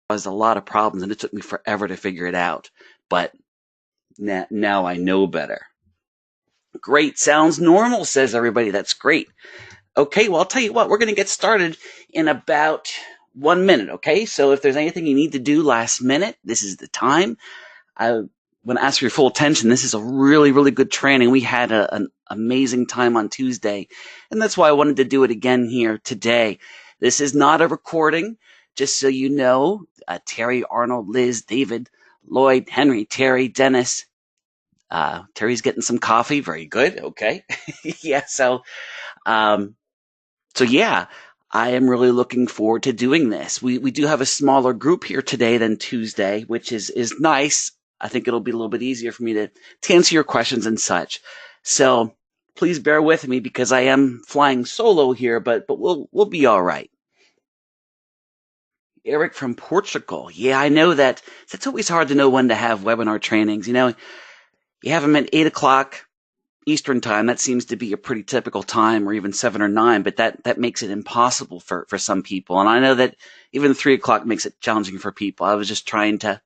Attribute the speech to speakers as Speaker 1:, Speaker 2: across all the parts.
Speaker 1: caused a lot of problems, and it took me forever to figure it out. But now I know better. Great. Sounds normal, says everybody. That's great. Okay, well, I'll tell you what, we're going to get started in about 1 minute, okay? So if there's anything you need to do last minute, this is the time. I want to ask for your full attention. This is a really, really good training. We had an amazing time on Tuesday, and that's why I wanted to do it again here today. This is not a recording, just so you know. Terry, Arnold, Liz, David, Lloyd, Henry, Terry, Dennis. Terry's getting some coffee. Very good. Okay. Yeah. So yeah, I am really looking forward to doing this. We do have a smaller group here today than Tuesday, which is nice. I think it'll be a little bit easier for me to answer your questions and such. So please bear with me because I am flying solo here, but we'll be all right. Eric from Portugal. Yeah, I know that. It's always hard to know when to have webinar trainings. You know, you have them at 8 o'clock Eastern time. That seems to be a pretty typical time, or even 7 or 9, but that makes it impossible for some people. And I know that even 3 o'clock makes it challenging for people. I was just trying to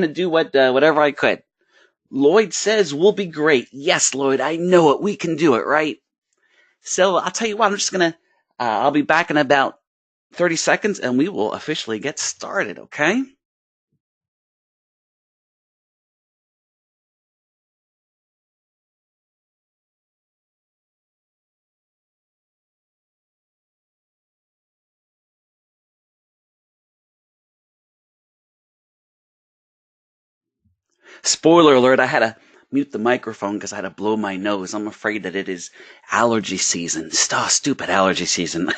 Speaker 1: do whatever I could. Lloyd says we'll be great. Yes, Lloyd, I know it. We can do it, right? So I'll tell you what, I'm just going to, I'll be back in about 30 seconds and we will officially get started, okay? Spoiler alert, I had to mute the microphone because I had to blow my nose. I'm afraid that it is allergy season. Stupid allergy season.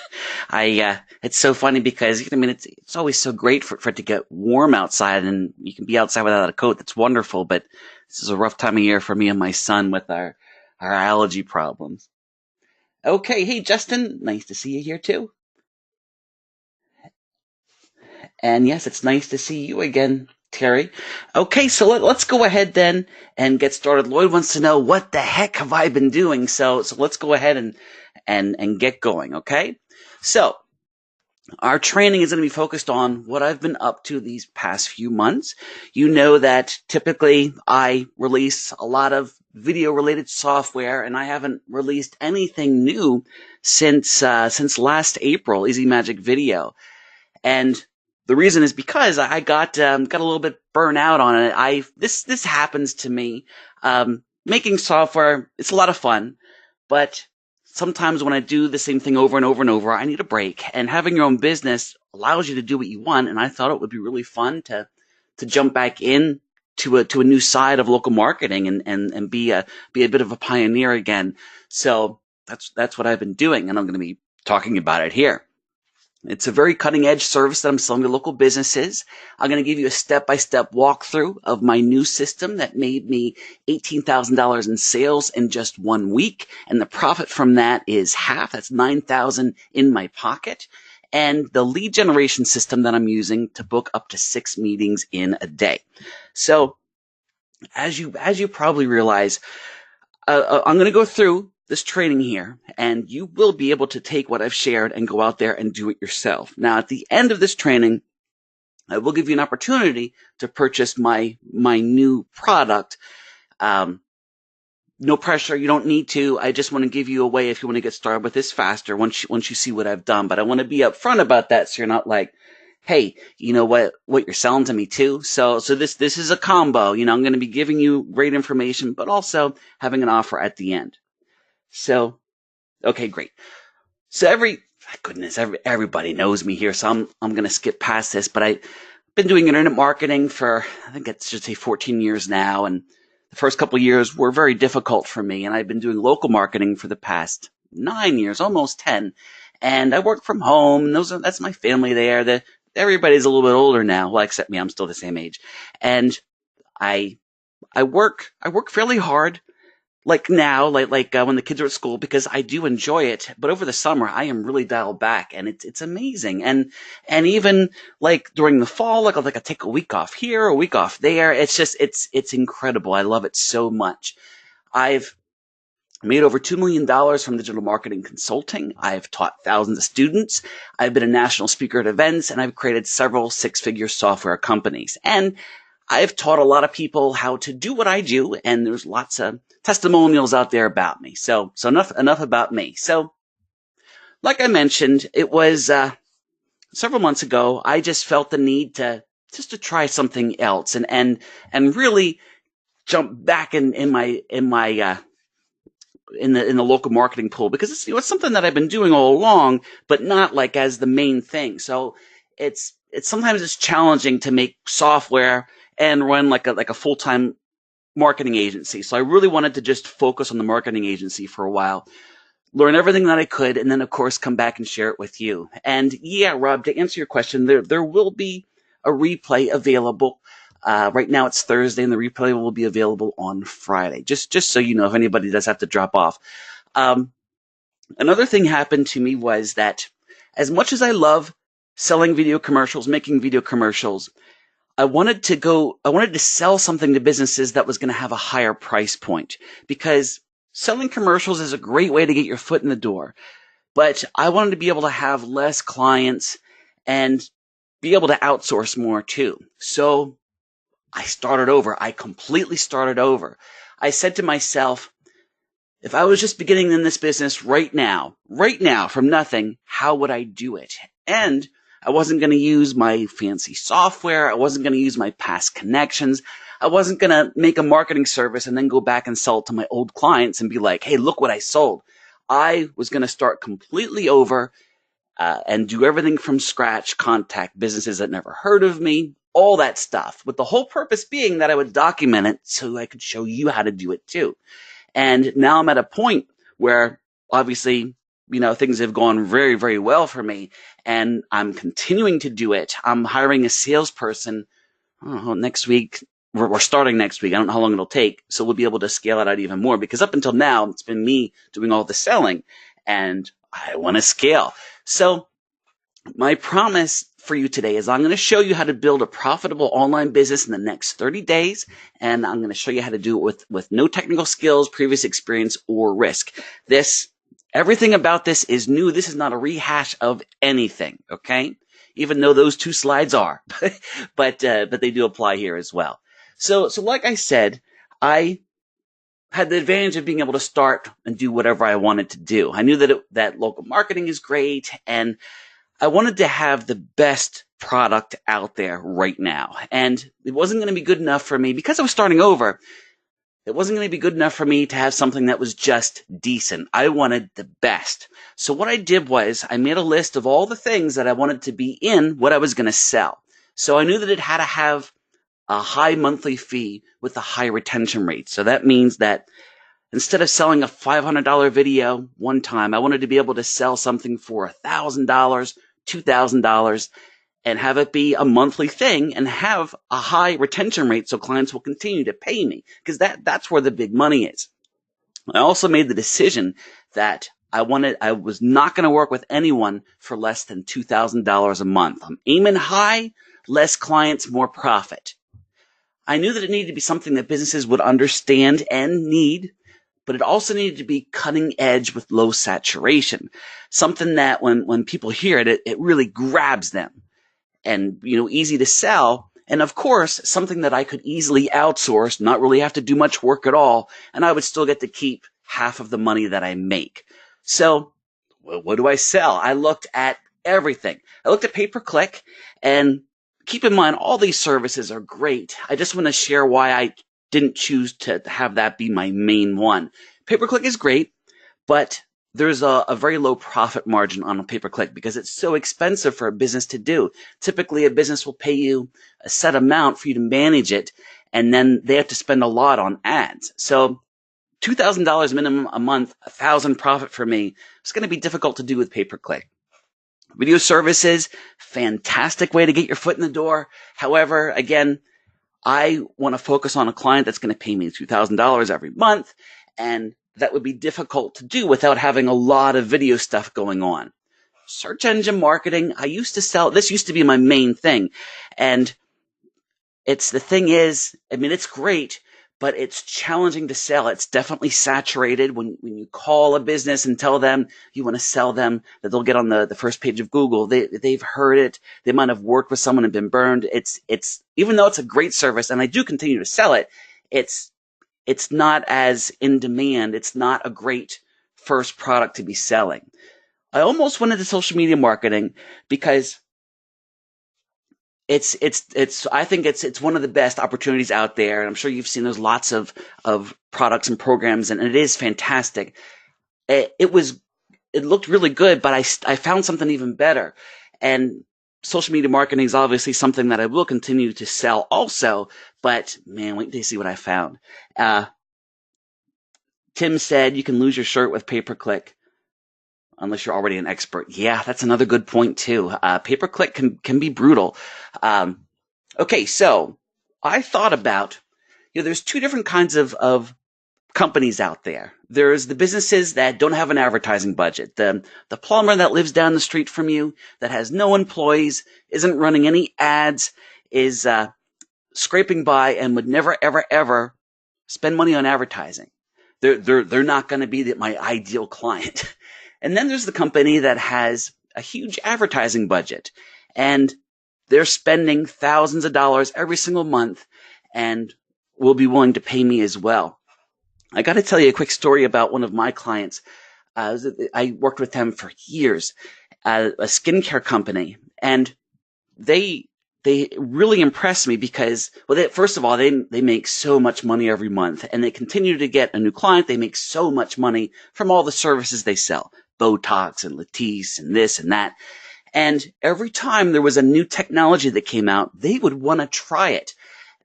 Speaker 1: It's so funny because, I mean, it's always so great for it to get warm outside and you can be outside without a coat. That's wonderful. But this is a rough time of year for me and my son with our allergy problems. Okay. Hey, Justin. Nice to see you here too. And yes, it's nice to see you again, Terry. Okay, so let's go ahead then and get started. Lloyd wants to know what the heck have I been doing. So let's go ahead and get going, okay? So our training is going to be focused on what I've been up to these past few months. You know that typically I release a lot of video related software and I haven't released anything new since last April, Easy Magic Video. And the reason is because I got a little bit burnt out on it. This happens to me. Making software, it's a lot of fun, but sometimes when I do the same thing over and over and over, I need a break. And having your own business allows you to do what you want. And I thought it would be really fun to jump back in to a new side of local marketing and be a bit of a pioneer again. So that's what I've been doing, and I'm going to be talking about it here. It's a very cutting edge service that I'm selling to local businesses. I'm going to give you a step-by-step walkthrough of my new system that made me $18,000 in sales in just 1 week. And the profit from that is half. That's $9,000 in my pocket. And the lead generation system that I'm using to book up to 6 meetings in a day. So as you probably realize, I'm going to go through this training here, and you will be able to take what I've shared and go out there and do it yourself. Now, at the end of this training, I will give you an opportunity to purchase my new product. No pressure. You don't need to. I just want to give you a way if you want to get started with this faster once you see what I've done. But I want to be upfront about that so you're not like, hey, you know what you're selling to me too. So this is a combo. You know, I'm going to be giving you great information, but also having an offer at the end. So, okay, great. So everybody knows me here, so I'm going to skip past this, but I've been doing internet marketing for, I think it's just 14 years now, and the first couple of years were very difficult for me, and I've been doing local marketing for the past 9 years, almost 10, and I work from home, and that's my family there. Everybody's a little bit older now, well, except me, I'm still the same age, and I work fairly hard. Like now, like when the kids are at school, because I do enjoy it. But over the summer, I am really dialed back, and it's amazing. And even like during the fall, like I take a week off here, a week off there. It's just it's incredible. I love it so much. I've made over $2 million from digital marketing consulting. I've taught thousands of students. I've been a national speaker at events, and I've created several six-figure software companies. And I've taught a lot of people how to do what I do, and there's lots of testimonials out there about me. So enough about me. So, like I mentioned, it was several months ago. I just felt the need to try something else and really jump back in the local marketing pool, because it's something that I've been doing all along, but not like as the main thing. So it's sometimes it's challenging to make software and run like a full-time marketing agency. So I really wanted to just focus on the marketing agency for a while, learn everything that I could, and then of course come back and share it with you. And yeah, Rob, to answer your question, there will be a replay available. Right now it's Thursday, and the replay will be available on Friday. Just so you know, if anybody does have to drop off. Another thing happened to me was that, as much as I love selling video commercials, making video commercials, I wanted to sell something to businesses that was going to have a higher price point, because selling commercials is a great way to get your foot in the door. But I wanted to be able to have less clients and be able to outsource more too. So I started over. I completely started over. I said to myself, if I was just beginning in this business right now, from nothing, how would I do it? And I wasn't going to use my fancy software. I wasn't going to use my past connections. I wasn't going to make a marketing service and then go back and sell it to my old clients and be like, hey, look what I sold. I was going to start completely over and do everything from scratch, contact businesses that never heard of me, all that stuff, with the whole purpose being that I would document it so I could show you how to do it too. And now I'm at a point where obviously, things have gone very, very well for me, and I'm continuing to do it. I'm hiring a salesperson next week. We're starting next week. I don't know how long it'll take, so we'll be able to scale it out even more, because up until now, it's been me doing all the selling, and I want to scale. So my promise for you today is I'm going to show you how to build a profitable online business in the next 30 days. And I'm going to show you how to do it with no technical skills, previous experience, or risk. Everything about this is new. This is not a rehash of anything, okay? Even though those two slides are, but they do apply here as well. So like I said, I had the advantage of being able to start and do whatever I wanted to do. I knew that local marketing is great, and I wanted to have the best product out there right now. And it wasn't going to be good enough for me, because I was starting over. It wasn't going to be good enough for me to have something that was just decent. I wanted the best. So what I did was I made a list of all the things that I wanted to be in what I was going to sell. So I knew that it had to have a high monthly fee with a high retention rate. So that means that instead of selling a $500 video one time, I wanted to be able to sell something for $1,000, $2,000, and have it be a monthly thing and have a high retention rate so clients will continue to pay me, because that's where the big money is. I also made the decision that I was not going to work with anyone for less than $2,000 a month. I'm aiming high, less clients, more profit. I knew that it needed to be something that businesses would understand and need, but it also needed to be cutting edge with low saturation. Something that when people hear it, it really grabs them, and easy to sell. And of course, something that I could easily outsource, not really have to do much work at all, and I would still get to keep half of the money that I make. So what do I sell? I looked at everything. I looked at pay-per-click, and keep in mind, all these services are great. I just want to share why I didn't choose to have that be my main one. Pay-per-click is great, but there's a very low profit margin on a pay-per-click because it's so expensive for a business to do. Typically, a business will pay you a set amount for you to manage it, and then they have to spend a lot on ads. So $2,000 minimum a month, $1,000 profit for me, it's going to be difficult to do with pay-per-click. Video services, fantastic way to get your foot in the door. However, again, I want to focus on a client that's going to pay me $2,000 every month, and that would be difficult to do without having a lot of video stuff going on. Search engine marketing, this used to be my main thing. And it's great, but it's challenging to sell. It's definitely saturated. When you call a business and tell them you want to sell them, that they'll get on the first page of Google. They've heard it. They might have worked with someone and been burned. It's even though it's a great service, and I do continue to sell it, it's not as in demand. It's not a great first product to be selling. I almost went into social media marketing because I think it's one of the best opportunities out there. And I'm sure you've seen there's lots of products and programs, and it is fantastic. It looked really good, but I found something even better. And social media marketing is obviously something that I will continue to sell also, but man, wait till you see what I found. Tim said you can lose your shirt with pay-per-click unless you're already an expert. Yeah, that's another good point too. Pay-per-click can be brutal. Okay, so I thought about, there's two different kinds of companies out there. There's the businesses that don't have an advertising budget. The plumber that lives down the street from you, that has no employees, isn't running any ads, is scraping by and would never, ever, ever spend money on advertising. They're not going to be my ideal client. And then there's the company that has a huge advertising budget, and they're spending thousands of dollars every single month and will be willing to pay me as well. I got to tell you a quick story about one of my clients. I worked with them for years, a skincare company, and they really impressed me because, first of all, they make so much money every month, and they continue to get a new client. They make so much money from all the services they sell, Botox and Latisse and this and that. And every time there was a new technology that came out, they would want to try it.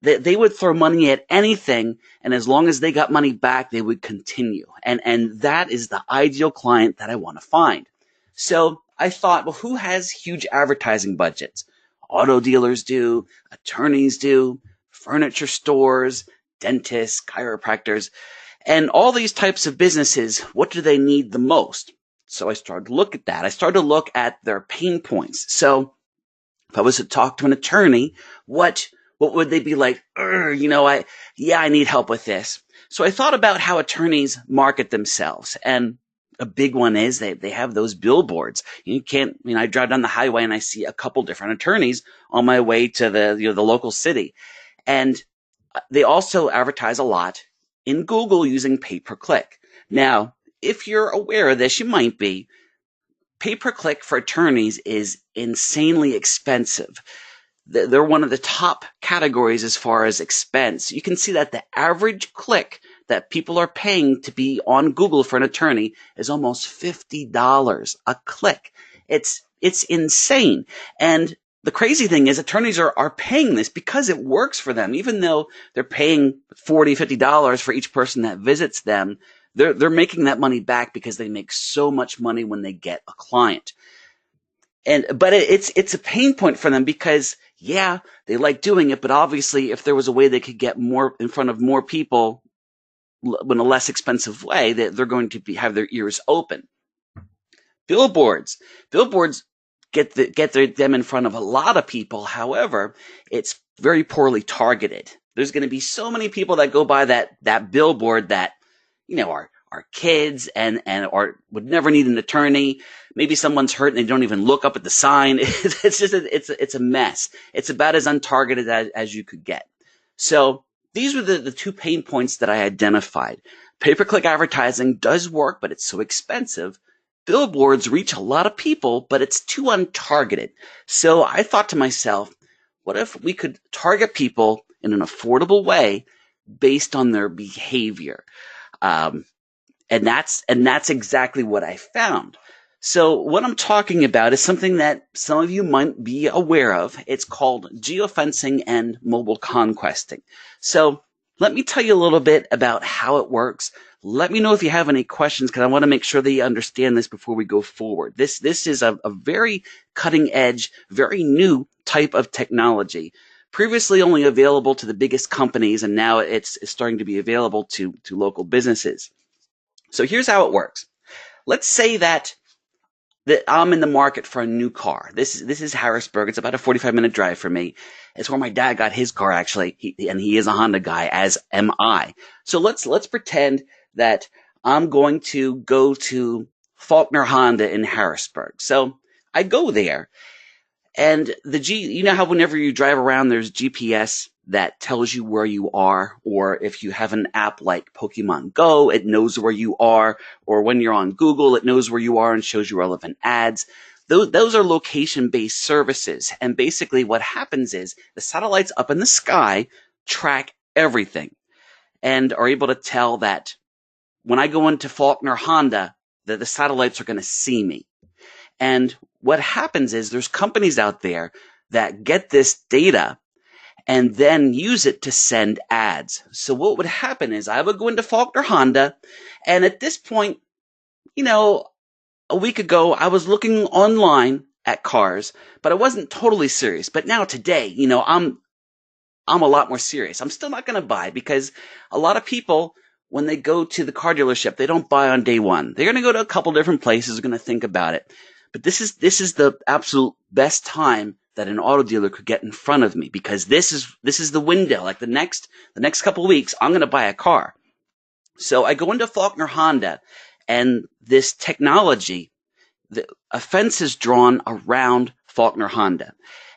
Speaker 1: They would throw money at anything, and as long as they got money back, they would continue. And that is the ideal client that I want to find. So I thought, well, who has huge advertising budgets? Auto dealers do, attorneys do, furniture stores, dentists, chiropractors, and all these types of businesses, what do they need the most? So I started to look at that. I started to look at their pain points. So if I was to talk to an attorney, what would they be like? I need help with this. So I thought about how attorneys market themselves, and a big one is they have those billboards. I drive down the highway and I see a couple different attorneys on my way to the local city. And they also advertise a lot in Google using pay-per-click. Now, if you're aware of this, you might be. Pay-per-click for attorneys is insanely expensive. They're one of the top categories as far as expense. You can see that the average click that people are paying to be on Google for an attorney is almost $50 a click. It's insane. And the crazy thing is attorneys are paying this because it works for them. Even though they're paying $40, $50 for each person that visits them, they're making that money back because they make so much money when they get a client. But it's a pain point for them because, yeah, they like doing it, but obviously if there was a way they could get more in front of more people in a less expensive way, they're going to have their ears open. Billboards get them in front of a lot of people. However, it's very poorly targeted. There's going to be so many people that go by that billboard that, are kids and or would never need an attorney. Maybe someone's hurt and they don't even look up at the sign. It's just it's a mess. It's about as untargeted as you could get. So these were the two pain points that I identified. Pay-per-click advertising does work, but it's so expensive. Billboards reach a lot of people, but it's too untargeted. So I thought to myself, what if we could target people in an affordable way based on their behavior? And that's exactly what I found. So what I'm talking about is something that some of you might be aware of. It's called geofencing and mobile conquesting. So let me tell you a little bit about how it works. Let me know if you have any questions, because I want to make sure that you understand this before we go forward. This is a very cutting edge, very new type of technology. Previously only available to the biggest companies, and now it's starting to be available to local businesses. So here's how it works. Let's say that that I'm in the market for a new car. This is Harrisburg. It's about a 45-minute drive for me. It's where my dad got his car, actually, and he is a Honda guy, as am I. So let's pretend that I'm going to go to Faulkner Honda in Harrisburg. So I go there, and you know how whenever you drive around, there's GPS that tells you where you are, or if you have an app like Pokemon Go, it knows where you are, or when you're on Google, it knows where you are and shows you relevant ads. Those are location-based services, and basically what happens is the satellites up in the sky track everything and are able to tell that when I go into Faulkner Honda, that the satellites are going to see me. And what happens is there's companies out there that get this data and then use it to send ads. So what would happen is I would go into Faulkner Honda, and at this point, you know, a week ago, I was looking online at cars, but I wasn't totally serious. But now today, you know, I'm a lot more serious. I'm still not going to buy because a lot of people, when they go to the car dealership, they don't buy on day one. They're going to go to a couple different places, they're going to think about it. But this is the absolute best time that an auto dealer could get in front of me, because this is the window. Like the next couple of weeks, I'm going to buy a car. So I go into Faulkner Honda, and this technology, a fence is drawn around Faulkner Honda.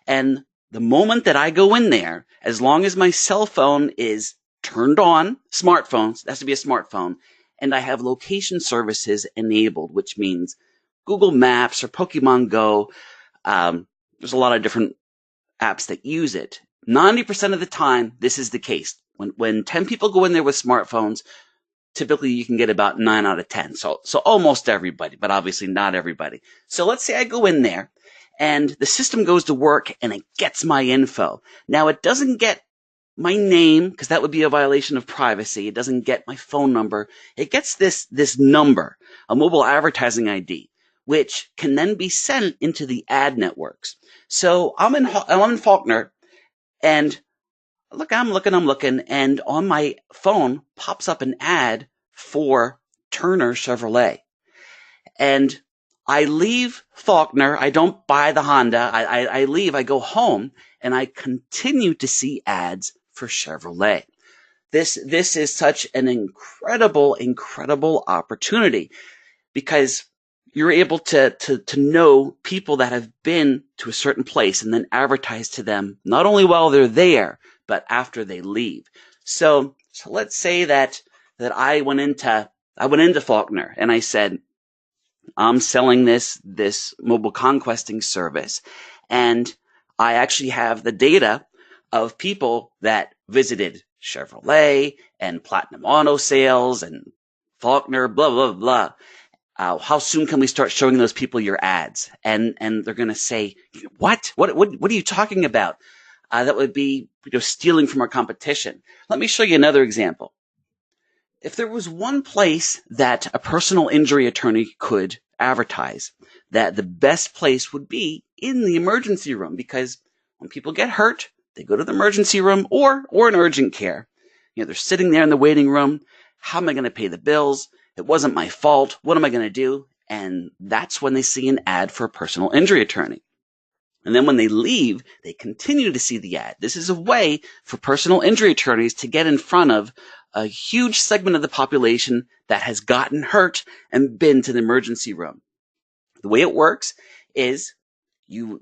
Speaker 1: And the moment that I go in there, as long as my cell phone is turned on, smartphones, it has to be a smartphone, and I have location services enabled, which means Google Maps or Pokemon Go. There's a lot of different apps that use it. 90% of the time, this is the case. When 10 people go in there with smartphones, typically you can get about 9 out of 10. So almost everybody, but obviously not everybody. So let's say I go in there and the system goes to work and it gets my info. Now it doesn't get my name, because that would be a violation of privacy. It doesn't get my phone number. It gets this number, a mobile advertising ID, which can then be sent into the ad networks. So I'm in Faulkner, and look, I'm looking, and on my phone pops up an ad for Turner Chevrolet. And I leave Faulkner. I don't buy the Honda. I leave. I go home, and I continue to see ads for Chevrolet. This is such an incredible opportunity, because you're able to know people that have been to a certain place and then advertise to them not only while they're there, but after they leave. So let's say that I went into Faulkner and I said, I'm selling this mobile conquesting service, and I actually have the data of people that visited Chevrolet and Platinum Auto Sales and Faulkner, blah, blah, blah. How soon can we start showing those people your ads? And they're going to say, what are you talking about? That would be stealing from our competition. Let me show you another example. If there was one place that a personal injury attorney could advertise, that the best place would be in the emergency room, because when people get hurt, they go to the emergency room or an urgent care. They're sitting there in the waiting room. How am I going to pay the bills? It wasn't my fault. What am I going to do? And that's when they see an ad for a personal injury attorney. And then when they leave, they continue to see the ad. This is a way for personal injury attorneys to get in front of a huge segment of the population that has gotten hurt and been to the emergency room. The way it works is you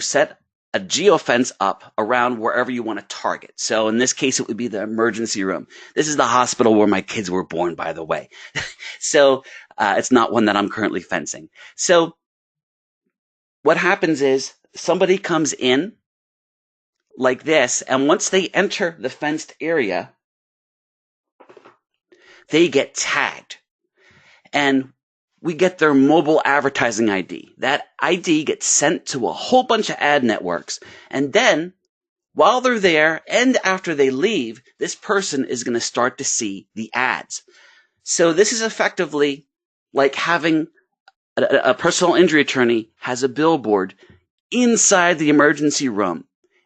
Speaker 1: set a geofence up around wherever you want to target. So in this case, it would be the emergency room. This is the hospital where my kids were born, by the way. So it's not one that I'm currently fencing. So what happens is somebody comes in like this, and once they enter the fenced area, they get tagged. And we get their mobile advertising ID. That ID gets sent to a whole bunch of ad networks. And then, while they're there and after they leave, this person is going to start to see the ads. So this is effectively like having a personal injury attorney has a billboard inside the emergency room,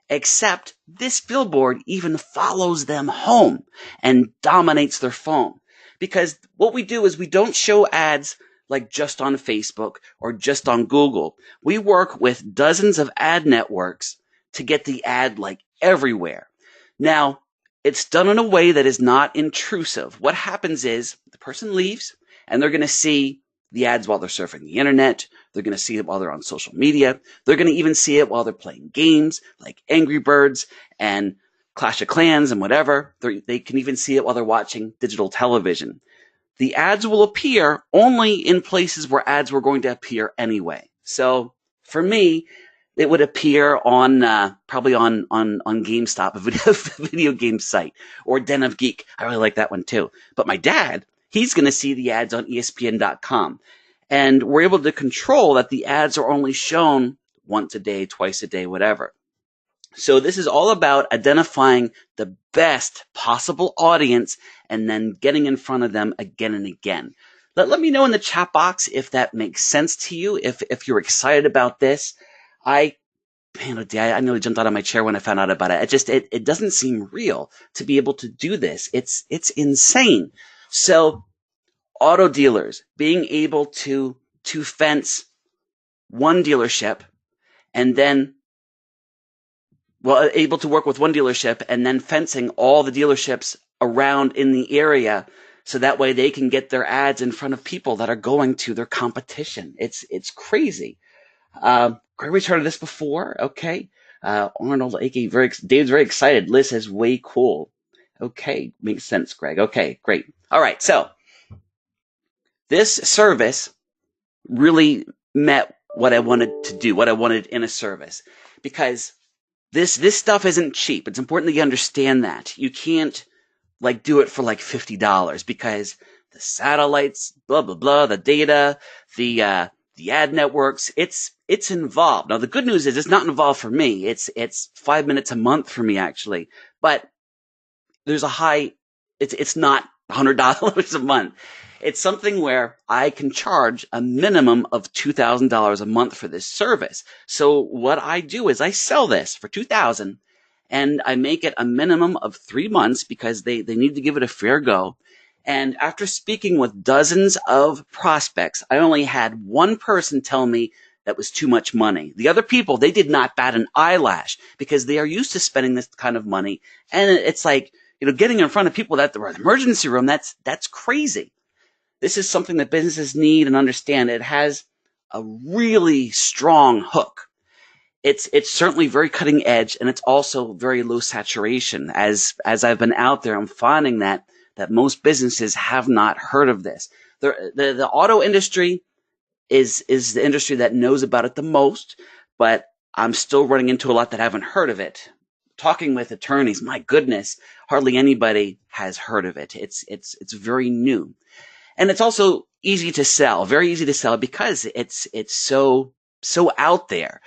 Speaker 1: except this billboard even follows them home and dominates their phone. Because what we do is we don't show ads like just on Facebook or just on Google. We work with dozens of ad networks to get the ad like everywhere. Now, it's done in a way that is not intrusive. What happens is the person leaves and they're going to see the ads while they're surfing the internet. They're going to see it while they're on social media. They're going to even see it while they're playing games like Angry Birds and Clash of Clans and whatever. They can even see it while they're watching digital television. The ads will appear only in places where ads were going to appear anyway. So for me, it would appear on probably on GameStop, a video game site, or Den of Geek. I really like that one too. But my dad, he's going to see the ads on ESPN.com. And we're able to control that the ads are only shown once a day, twice a day, whatever. So this is all about identifying the best possible audience and then getting in front of them again and again. Let me know in the chat box if that makes sense to you, if you're excited about this. I nearly jumped out of my chair when I found out about it. It doesn't seem real to be able to do this. It's insane. So auto dealers being able to fence one dealership and then able to work with one dealership and then fencing all the dealerships around in the area so that way they can get their ads in front of people that are going to their competition. It's crazy. Gregory's heard of this before. Okay. Arnold, Dave's very excited. Liz says way cool. Okay. Makes sense, Greg. Okay, great. All right. So this service really met what I wanted to do, what I wanted in a service, because this stuff isn't cheap. It's important that you understand that. You can't like do it for like $50 because the satellites, blah, blah, blah, the data, the ad networks, it's involved. Now, the good news is it's not involved for me. It's 5 minutes a month for me, actually. But there's it's not $100 a month. It's something where I can charge a minimum of $2,000 a month for this service. So what I do is I sell this for $2,000 and I make it a minimum of 3 months because they need to give it a fair go. And after speaking with dozens of prospects, I only had one person tell me that was too much money. The other people, they did not bat an eyelash because they are used to spending this kind of money. And it's like, getting in front of people that are in the emergency room, that's crazy. This is something that businesses need and understand. It has a really strong hook. It's certainly very cutting edge, and it's also very low saturation. As I've been out there, I'm finding that most businesses have not heard of this. The auto industry is the industry that knows about it the most, but I'm still running into a lot that haven't heard of it. Talking with attorneys, my goodness, hardly anybody has heard of it. It's very new. And it's also easy to sell, very easy to sell because it's so out there.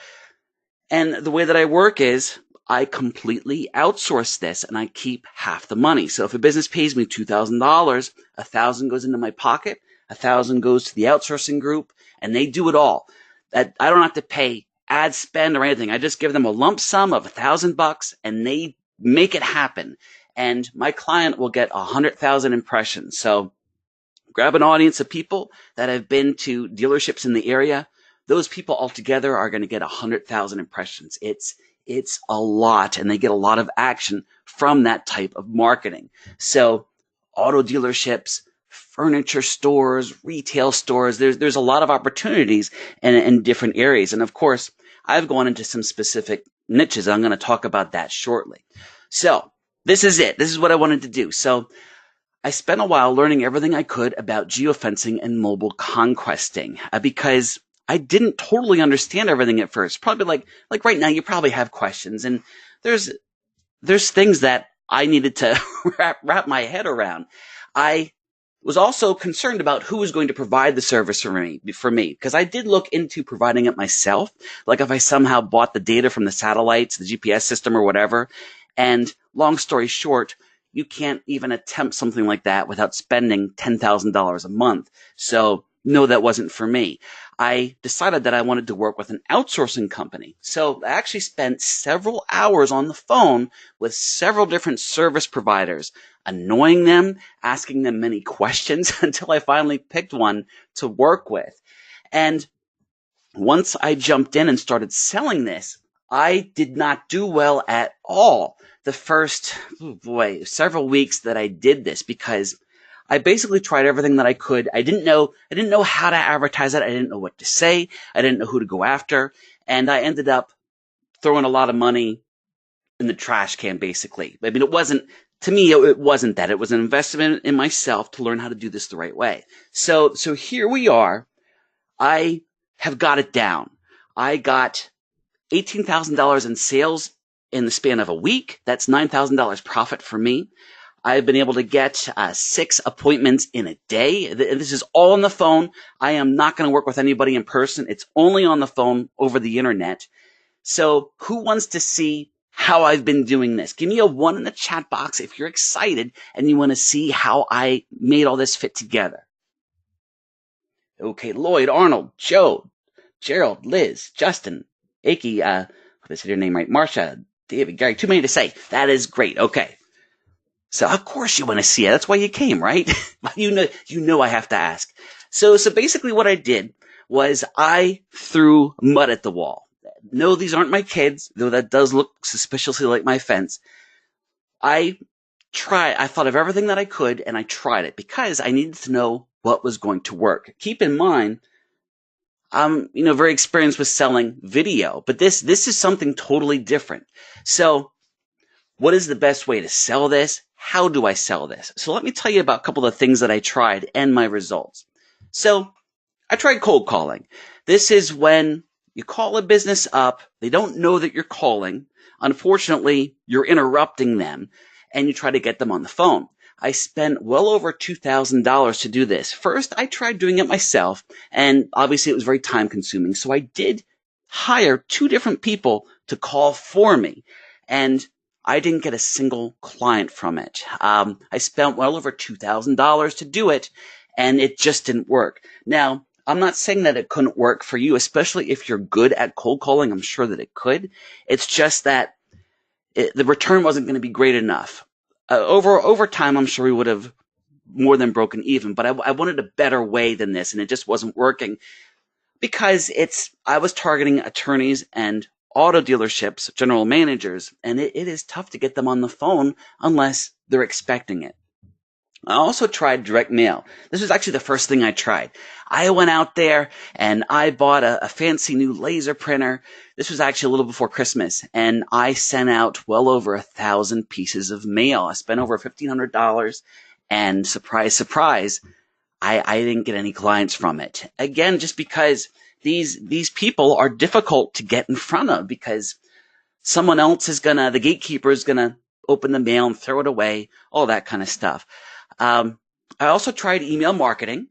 Speaker 1: And the way that I work is I completely outsource this and I keep half the money. So if a business pays me $2,000, $1,000 goes into my pocket, $1,000 goes to the outsourcing group, and they do it all. That I don't have to pay ad spend or anything. I just give them a lump sum of $1,000 and they make it happen. And my client will get 100,000 impressions. So grab an audience of people that have been to dealerships in the area. Those people altogether are going to get 100,000 impressions. It's a lot, and they get a lot of action from that type of marketing. So auto dealerships, furniture stores, retail stores, there's a lot of opportunities in different areas. And of course, I've gone into some specific niches. I'm going to talk about that shortly. So this is it. This is what I wanted to do. So I spent a while learning everything I could about geofencing and mobile conquesting because I didn't totally understand everything at first. Probably like right now, you probably have questions, and there's things that I needed to wrap my head around. I was also concerned about who was going to provide the service for me, because I did look into providing it myself. Like if I somehow bought the data from the satellites, the GPS system or whatever. And long story short, you can't even attempt something like that without spending $10,000 a month. So no, that wasn't for me. I decided that I wanted to work with an outsourcing company. So I actually spent several hours on the phone with several different service providers, annoying them, asking them many questions until I finally picked one to work with. And once I jumped in and started selling this, I did not do well at all the first, several weeks that I did this, because I basically tried everything that I could. I didn't know how to advertise it. I didn't know what to say. I didn't know who to go after. And I ended up throwing a lot of money in the trash can, basically. I mean, to me, it wasn't that. It was an investment in myself to learn how to do this the right way. So here we are. I have got it down. I got $18,000 in sales in the span of a week. That's $9,000 profit for me. I've been able to get 6 appointments in a day. This is all on the phone. I am not going to work with anybody in person. It's only on the phone over the internet. So who wants to see how I've been doing this? Give me a 1 in the chat box if you're excited and you want to see how I made all this fit together. Okay, Lloyd, Arnold, Joe, Gerald, Liz, Justin, Aki, did I say your name right? Marsha, David, Gary, too many to say. That is great. Okay. So of course you want to see it. That's why you came, right? you know I have to ask. So basically what I did was I threw mud at the wall. No, these aren't my kids, though that does look suspiciously like my fence. I thought of everything that I could, and I tried it because I needed to know what was going to work. Keep in mind, I'm, very experienced with selling video, but this is something totally different. So what is the best way to sell this? How do I sell this? So let me tell you about a couple of things that I tried and my results. So I tried cold calling. This is when you call a business up. They don't know that you're calling. Unfortunately, you're interrupting them, and you try to get them on the phone. I spent well over $2,000 to do this. First, I tried doing it myself, and obviously it was very time consuming. So I did hire 2 different people to call for me, and I didn't get a single client from it. I spent well over $2,000 to do it, and it just didn't work. Now, I'm not saying that it couldn't work for you, especially if you're good at cold calling. I'm sure that it could. It's just that the return wasn't going to be great enough. Over time, I'm sure we would have more than broken even, but I wanted a better way than this, and it just wasn't working because I was targeting attorneys and auto dealerships, general managers, and it is tough to get them on the phone unless they're expecting it. I also tried direct mail. This was actually the first thing I tried. I went out there and I bought a fancy new laser printer. This was actually a little before Christmas, and I sent out well over 1,000 pieces of mail. I spent over $1,500, and surprise, surprise, I didn't get any clients from it. Again, just because these people are difficult to get in front of, because someone else the gatekeeper is gonna open the mail and throw it away, all that kind of stuff. I also tried email marketing,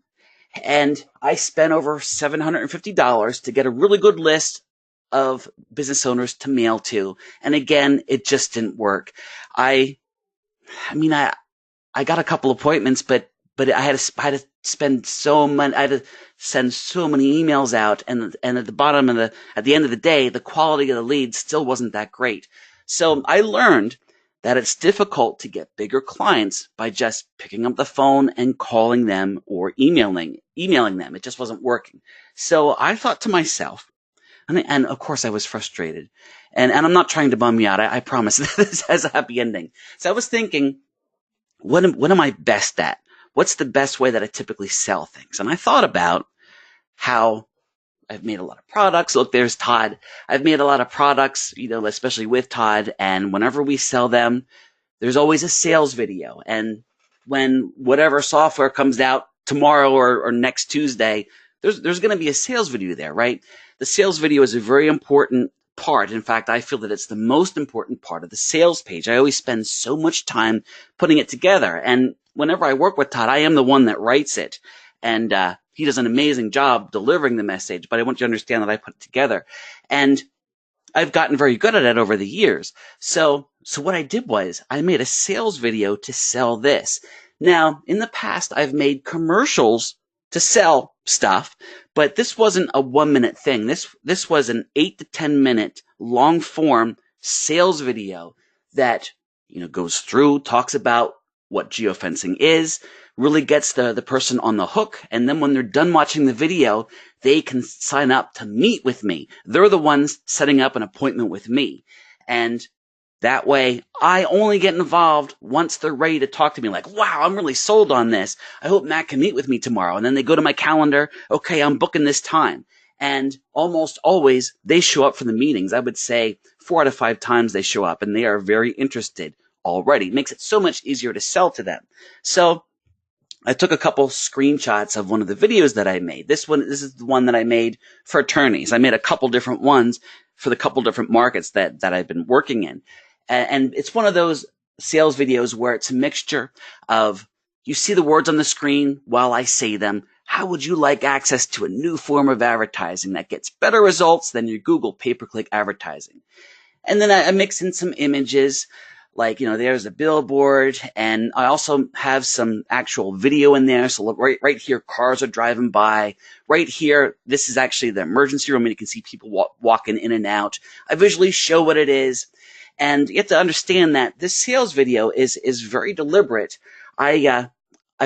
Speaker 1: and I spent over $750 to get a really good list of business owners to mail to. And again, it just didn't work. I got a couple appointments, but I had to spend so much. I had to send so many emails out, and at the end of the day, the quality of the leads still wasn't that great. So I learned that it's difficult to get bigger clients by just picking up the phone and calling them or emailing them. It just wasn't working. So I thought to myself, and of course I was frustrated, and I'm not trying to bum you out. I promise this has a happy ending. So I was thinking, what am I best at? What's the best way that I typically sell things? And I thought about how I've made a lot of products. Look, there's Todd. I've made a lot of products, especially with Todd. And whenever we sell them, there's always a sales video. And when whatever software comes out tomorrow or next Tuesday, there's going to be a sales video there, right? The sales video is a very important part. In fact, I feel that it's the most important part of the sales page. I always spend so much time putting it together. And whenever I work with Todd, I am the one that writes it. And he does an amazing job delivering the message, but I want you to understand that I put it together. And I've gotten very good at it over the years. So what I did was I made a sales video to sell this. Now, in the past, I've made commercials to sell stuff, but this wasn't a 1 minute thing. This was an 8 to 10 minute long form sales video that goes through, talks about what geofencing is, really gets the person on the hook, and then when they're done watching the video, they can sign up to meet with me. They're the ones setting up an appointment with me. And that way, I only get involved once they're ready to talk to me, like, wow, I'm really sold on this. I hope Matt can meet with me tomorrow. And then they go to my calendar. Okay, I'm booking this time. And almost always, they show up for the meetings. I would say 4 out of 5 times they show up, and they are very interested already. It makes it so much easier to sell to them. So I took a couple screenshots of one of the videos that I made. This is the one that I made for attorneys. I made a couple different ones for the couple different markets that I've been working in. And it's one of those sales videos where it's a mixture of, you see the words on the screen while I say them. How would you like access to a new form of advertising that gets better results than your Google pay-per-click advertising? And then I mix in some images, like, there's a billboard, and I also have some actual video in there. So look, right here, cars are driving by. Right here, this is actually the emergency room, and you can see people walking in and out. I visually show what it is. And you have to understand that this sales video is very deliberate. I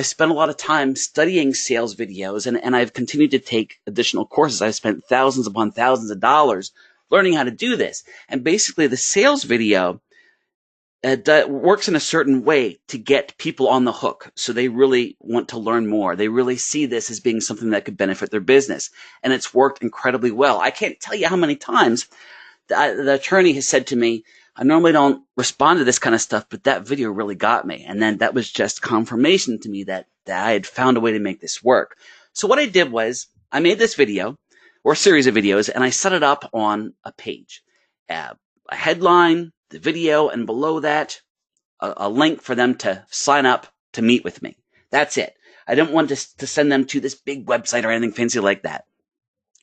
Speaker 1: spent a lot of time studying sales videos, and I've continued to take additional courses. I've spent thousands upon thousands of dollars learning how to do this. And basically, the sales video works in a certain way to get people on the hook. So they really want to learn more. They really see this as being something that could benefit their business. And it's worked incredibly well. I can't tell you how many times the attorney has said to me, I normally don't respond to this kind of stuff, but that video really got me. And then that was just confirmation to me that I had found a way to make this work. So what I did was I made this video, or a series of videos, and I set it up on a page. A headline, the video, and below that, a link for them to sign up to meet with me. That's it. I didn't want to send them to this big website or anything fancy like that.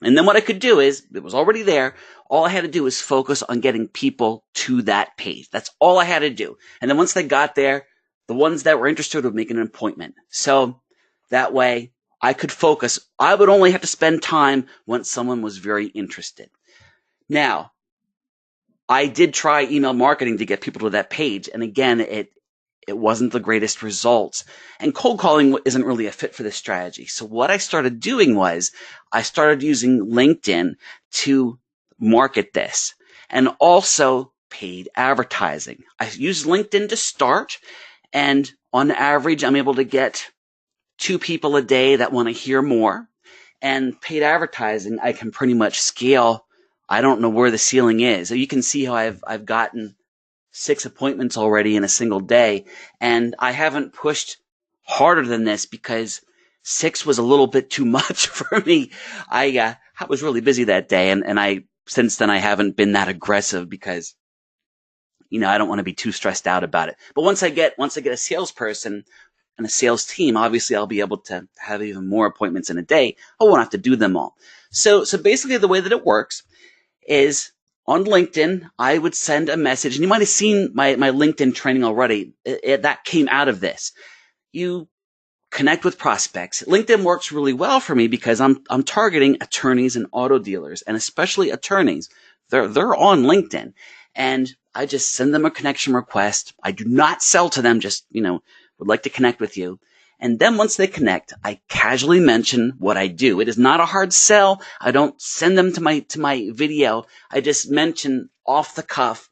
Speaker 1: And then what I could do is, it was already there, all I had to do was focus on getting people to that page. That's all I had to do. And then once they got there, the ones that were interested would make an appointment. So that way I could focus. I would only have to spend time once someone was very interested. Now, I did try email marketing to get people to that page. And again, it wasn't the greatest results. And cold calling isn't really a fit for this strategy. So what I started doing was I started using LinkedIn to market this, and also paid advertising. I use LinkedIn to start, and on average, I'm able to get 2 people a day that want to hear more. And paid advertising, I can pretty much scale. I don't know where the ceiling is. So you can see how I've gotten 6 appointments already in a single day, and I haven't pushed harder than this because 6 was a little bit too much for me. I was really busy that day, and since then I haven't been that aggressive because I don't want to be too stressed out about it. But once I get a salesperson and a sales team, obviously I'll be able to have even more appointments in a day. I won't have to do them all. So basically the way that it works is, on LinkedIn, I would send a message, and you might have seen my LinkedIn training already. That came out of this. You connect with prospects. LinkedIn works really well for me because I'm targeting attorneys and auto dealers, and especially attorneys. They're on LinkedIn, and I just send them a connection request. I do not sell to them, just would like to connect with you. And then once they connect, I casually mention what I do. It is not a hard sell. I don't send them to my video. I just mention off the cuff,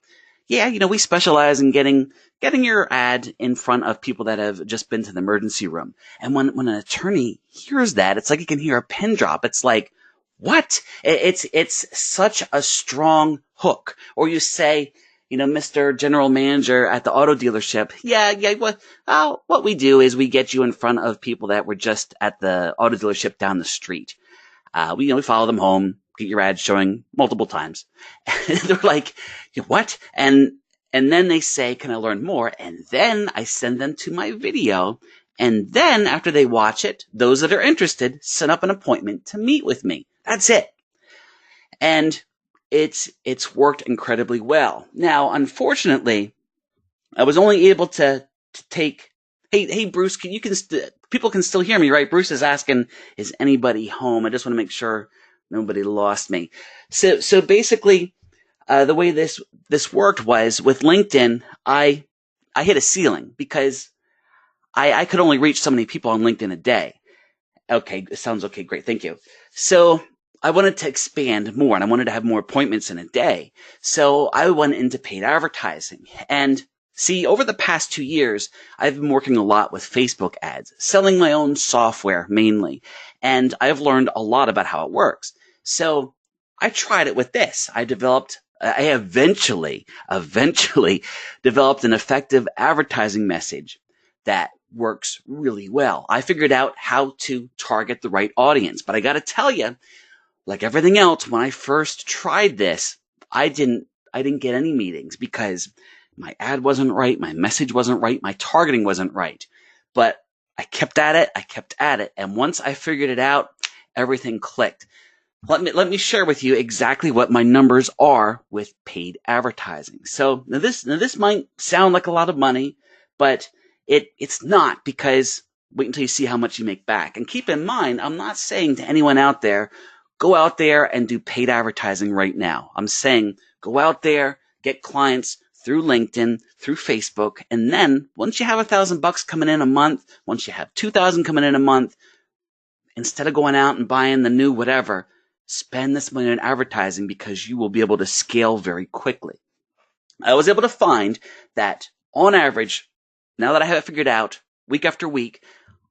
Speaker 1: yeah, we specialize in getting your ad in front of people that have just been to the emergency room. And when an attorney hears that, it's like you can hear a pin drop. It's like, what? It's such a strong hook. Or you say, Mr. General Manager at the auto dealership, what we do is we get you in front of people that were just at the auto dealership down the street. We follow them home, get your ad showing multiple times. And they're like, what? And then they say, can I learn more? And then I send them to my video. And then after they watch it, those that are interested set up an appointment to meet with me. That's it. And it's worked incredibly well. Now, unfortunately, I was only able to take, hey Bruce, can people can still hear me, right? Bruce is asking, is anybody home? I just want to make sure nobody lost me. So basically, the way this worked was with LinkedIn, I hit a ceiling because I could only reach so many people on LinkedIn a day. Okay, sounds okay, great, thank you. So I wanted to expand more, and I wanted to have more appointments in a day. So I went into paid advertising. And see, over the past 2 years, I've been working a lot with Facebook ads, selling my own software mainly. And I've learned a lot about how it works. So I tried it with this. I eventually developed an effective advertising message that works really well. I figured out how to target the right audience. But I got to tell you, like everything else, when I first tried this, I didn't get any meetings because my ad wasn't right, my message wasn't right, my targeting wasn't right. But I kept at it, and once I figured it out, everything clicked. Let me share with you exactly what my numbers are with paid advertising. So now this might sound like a lot of money, but it's not, because wait until you see how much you make back. And keep in mind, I'm not saying to anyone out there, go out there and do paid advertising right now. I'm saying go out there, get clients through LinkedIn, through Facebook, and then once you have $1,000 coming in a month, once you have 2,000 coming in a month, instead of going out and buying the new whatever, spend this money on advertising, because you will be able to scale very quickly. I was able to find that on average, now that I have it figured out, week after week,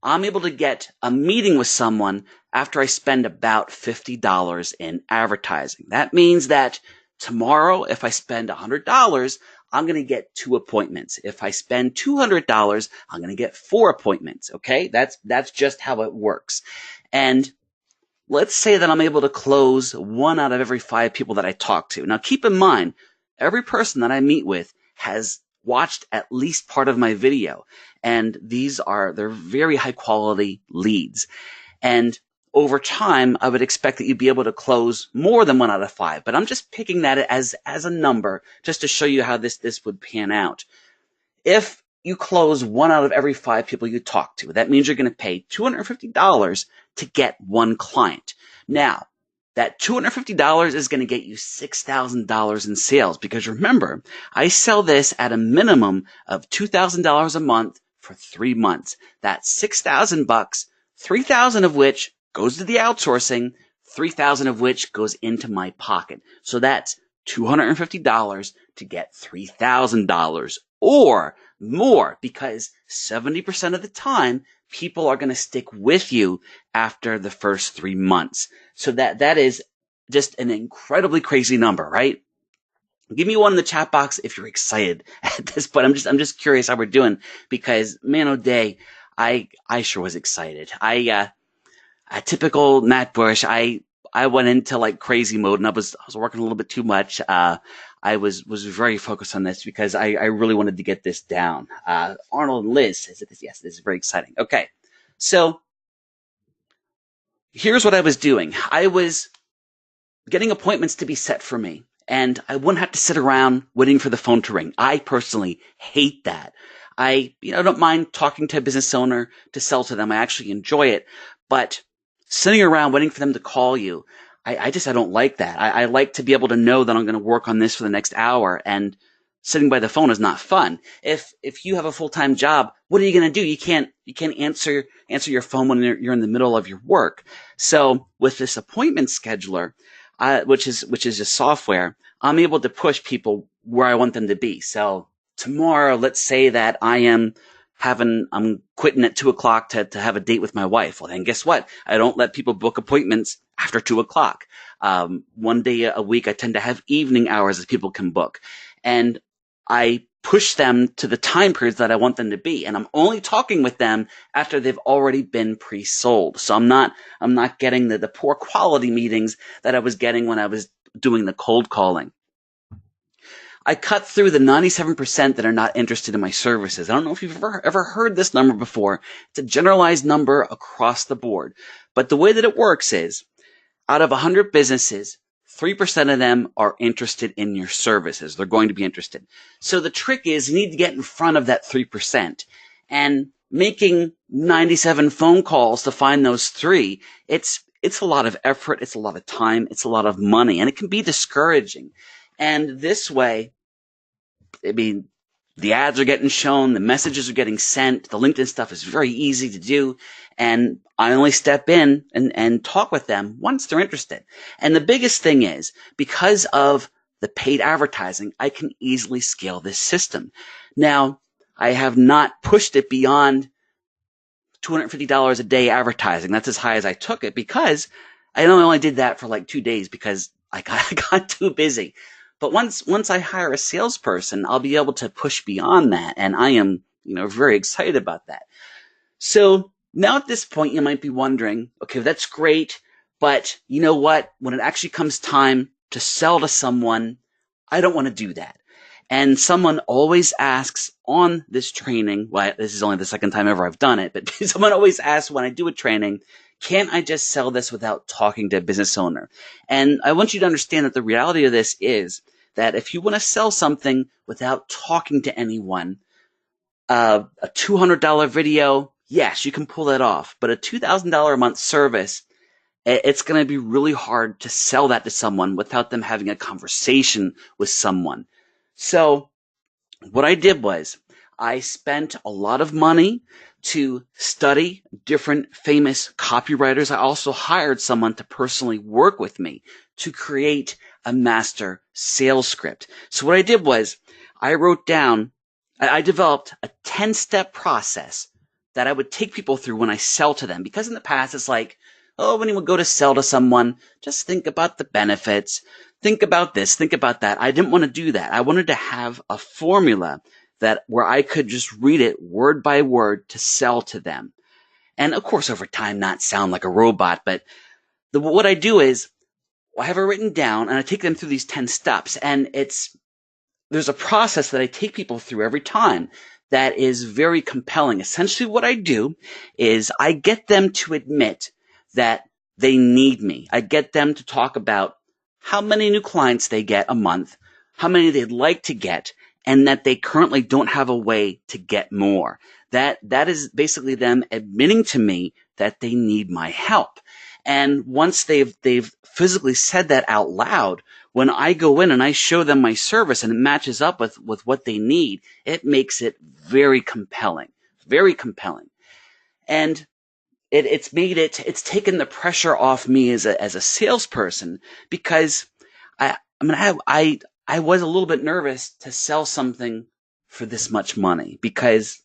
Speaker 1: I'm able to get a meeting with someone after I spend about $50 in advertising. That means that tomorrow, if I spend $100, I'm going to get 2 appointments. If I spend $200, I'm going to get 4 appointments. Okay? That's just how it works. And let's say that I'm able to close 1 out of every 5 people that I talk to. Now, keep in mind, every person that I meet with has watched at least part of my video. And they're very high quality leads. And over time, I would expect that you'd be able to close more than 1 out of 5. But I'm just picking that as a number just to show you how this would pan out. If you close 1 out of every 5 people you talk to, that means you're going to pay $250 to get 1 client. Now, that $250 is going to get you $6,000 in sales, because remember, I sell this at a minimum of $2,000 a month for 3 months. That's $6,000, $3,000 of which goes to the outsourcing, $3,000 of which goes into my pocket. So that's $250 to get $3,000 or more, because 70% of the time, people are going to stick with you after the first 3 months. So that is just an incredibly crazy number, right? Give me one in the chat box if you're excited at this point. I'm just curious how we're doing, because man, oh day, I sure was excited. A typical Matt Bush, I went into like crazy mode, and I was working a little bit too much. I was very focused on this because I really wanted to get this down. Arnold and Liz says that yes, this is very exciting. Okay, so here's what I was doing. I was getting appointments to be set for me, and I wouldn't have to sit around waiting for the phone to ring. I personally hate that. I don't mind talking to a business owner to sell to them. I actually enjoy it, but sitting around waiting for them to call you, I don't like that. I like to be able to know that I'm going to work on this for the next hour, and sitting by the phone is not fun. If you have a full-time job, what are you going to do? You can't answer your phone when you're in the middle of your work. So with this appointment scheduler, which is just software, I'm able to push people where I want them to be. So tomorrow, let's say that I'm quitting at 2:00 to have a date with my wife. Well, then guess what? I don't let people book appointments after 2:00. One day a week, I tend to have evening hours that people can book, and I push them to the time periods that I want them to be. And I'm only talking with them after they've already been pre-sold. So I'm not getting the poor quality meetings that I was getting when I was doing the cold calling. I cut through the 97% that are not interested in my services. I don't know if you've ever heard this number before. It's a generalized number across the board. But the way that it works is, out of 100 businesses, 3% of them are interested in your services. They're going to be interested. So the trick is you need to get in front of that 3%. And making 97 phone calls to find those 3, it's a lot of effort, it's a lot of time, it's a lot of money, and it can be discouraging. And this way, I mean, the ads are getting shown, the messages are getting sent, the LinkedIn stuff is very easy to do, and I only step in and talk with them once they're interested. And the biggest thing is, because of the paid advertising, I can easily scale this system. Now, I have not pushed it beyond $250 a day advertising. That's as high as I took it, because I only did that for like 2 days because I got too busy. But once I hire a salesperson, I'll be able to push beyond that. And I am, very excited about that. So now at this point, you might be wondering, okay, that's great. But you know what? When it actually comes time to sell to someone, I don't want to do that. And someone always asks on this training, well, this is only the second time ever I've done it, but someone always asks when I do a training, can't I just sell this without talking to a business owner? And I want you to understand that the reality of this is that if you want to sell something without talking to anyone, a $200 video, yes, you can pull that off. But a $2,000 a month service, it's going to be really hard to sell that to someone without them having a conversation with someone. So what I did was I spent a lot of money to study different famous copywriters. I also hired someone to personally work with me to create a master sales script. So what I did was I developed a 10-step process that I would take people through when I sell to them. Because in the past, it's like, when you would go to sell to someone, just think about the benefits, think about this, think about that. I didn't want to do that. I wanted to have a formula where I could just read it word by word to sell to them. And of course, over time, not sound like a robot, but what I do is I have it written down and I take them through these 10 steps. And there's a process that I take people through every time that is very compelling. Essentially, what I do is I get them to admit that they need me. I get them to talk about how many new clients they get a month, how many they'd like to get, and that they currently don't have a way to get more. That is basically them admitting to me that they need my help. And once they've physically said that out loud, when I go in and I show them my service and it matches up with what they need, it makes it very compelling, very compelling. And it's taken the pressure off me as a salesperson, because I was a little bit nervous to sell something for this much money, because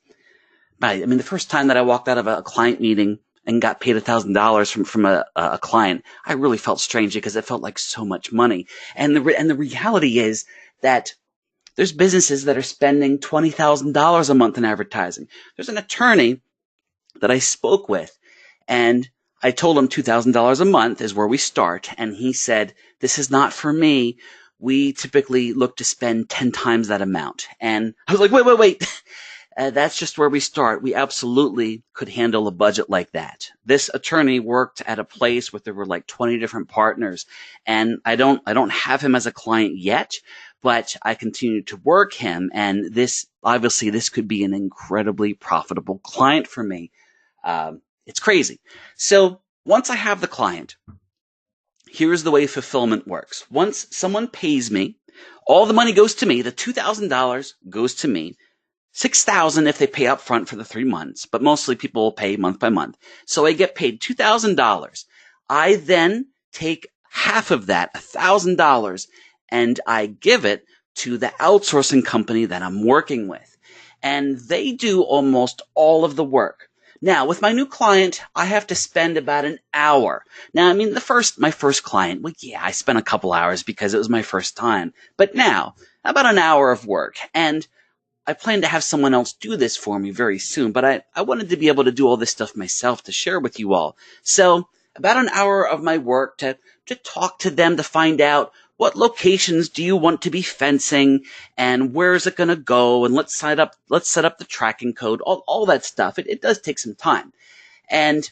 Speaker 1: the first time that I walked out of a client meeting and got paid $1,000 from a client, I really felt strange because it felt like so much money. And the reality is that there's businesses that are spending $20,000 a month in advertising. There's an attorney that I spoke with, and I told him $2,000 a month is where we start. And he said, this is not for me. We typically look to spend 10 times that amount. And I was like, wait. That's just where we start. We absolutely could handle a budget like that. This attorney worked at a place where there were like 20 different partners, and I don't have him as a client yet, but I continue to work him, and this could be an incredibly profitable client for me. It's crazy. So once I have the client, here's the way fulfillment works. Once someone pays me, all the money goes to me. The $2,000 goes to me. $6,000 if they pay up front for the 3 months, but mostly people will pay month by month. So I get paid $2,000. I then take half of that, $1,000, and I give it to the outsourcing company that I'm working with. And they do almost all of the work. Now, with my new client, I have to spend about an hour. Now, my first client, well, yeah, I spent a couple hours because it was my first time. But now, about an hour of work. And I plan to have someone else do this for me very soon, but I wanted to be able to do all this stuff myself to share with you all. So about an hour of my work to talk to them, to find out what locations do you want to be fencing and where is it going to go, and let's set up the tracking code, all that stuff. It does take some time. And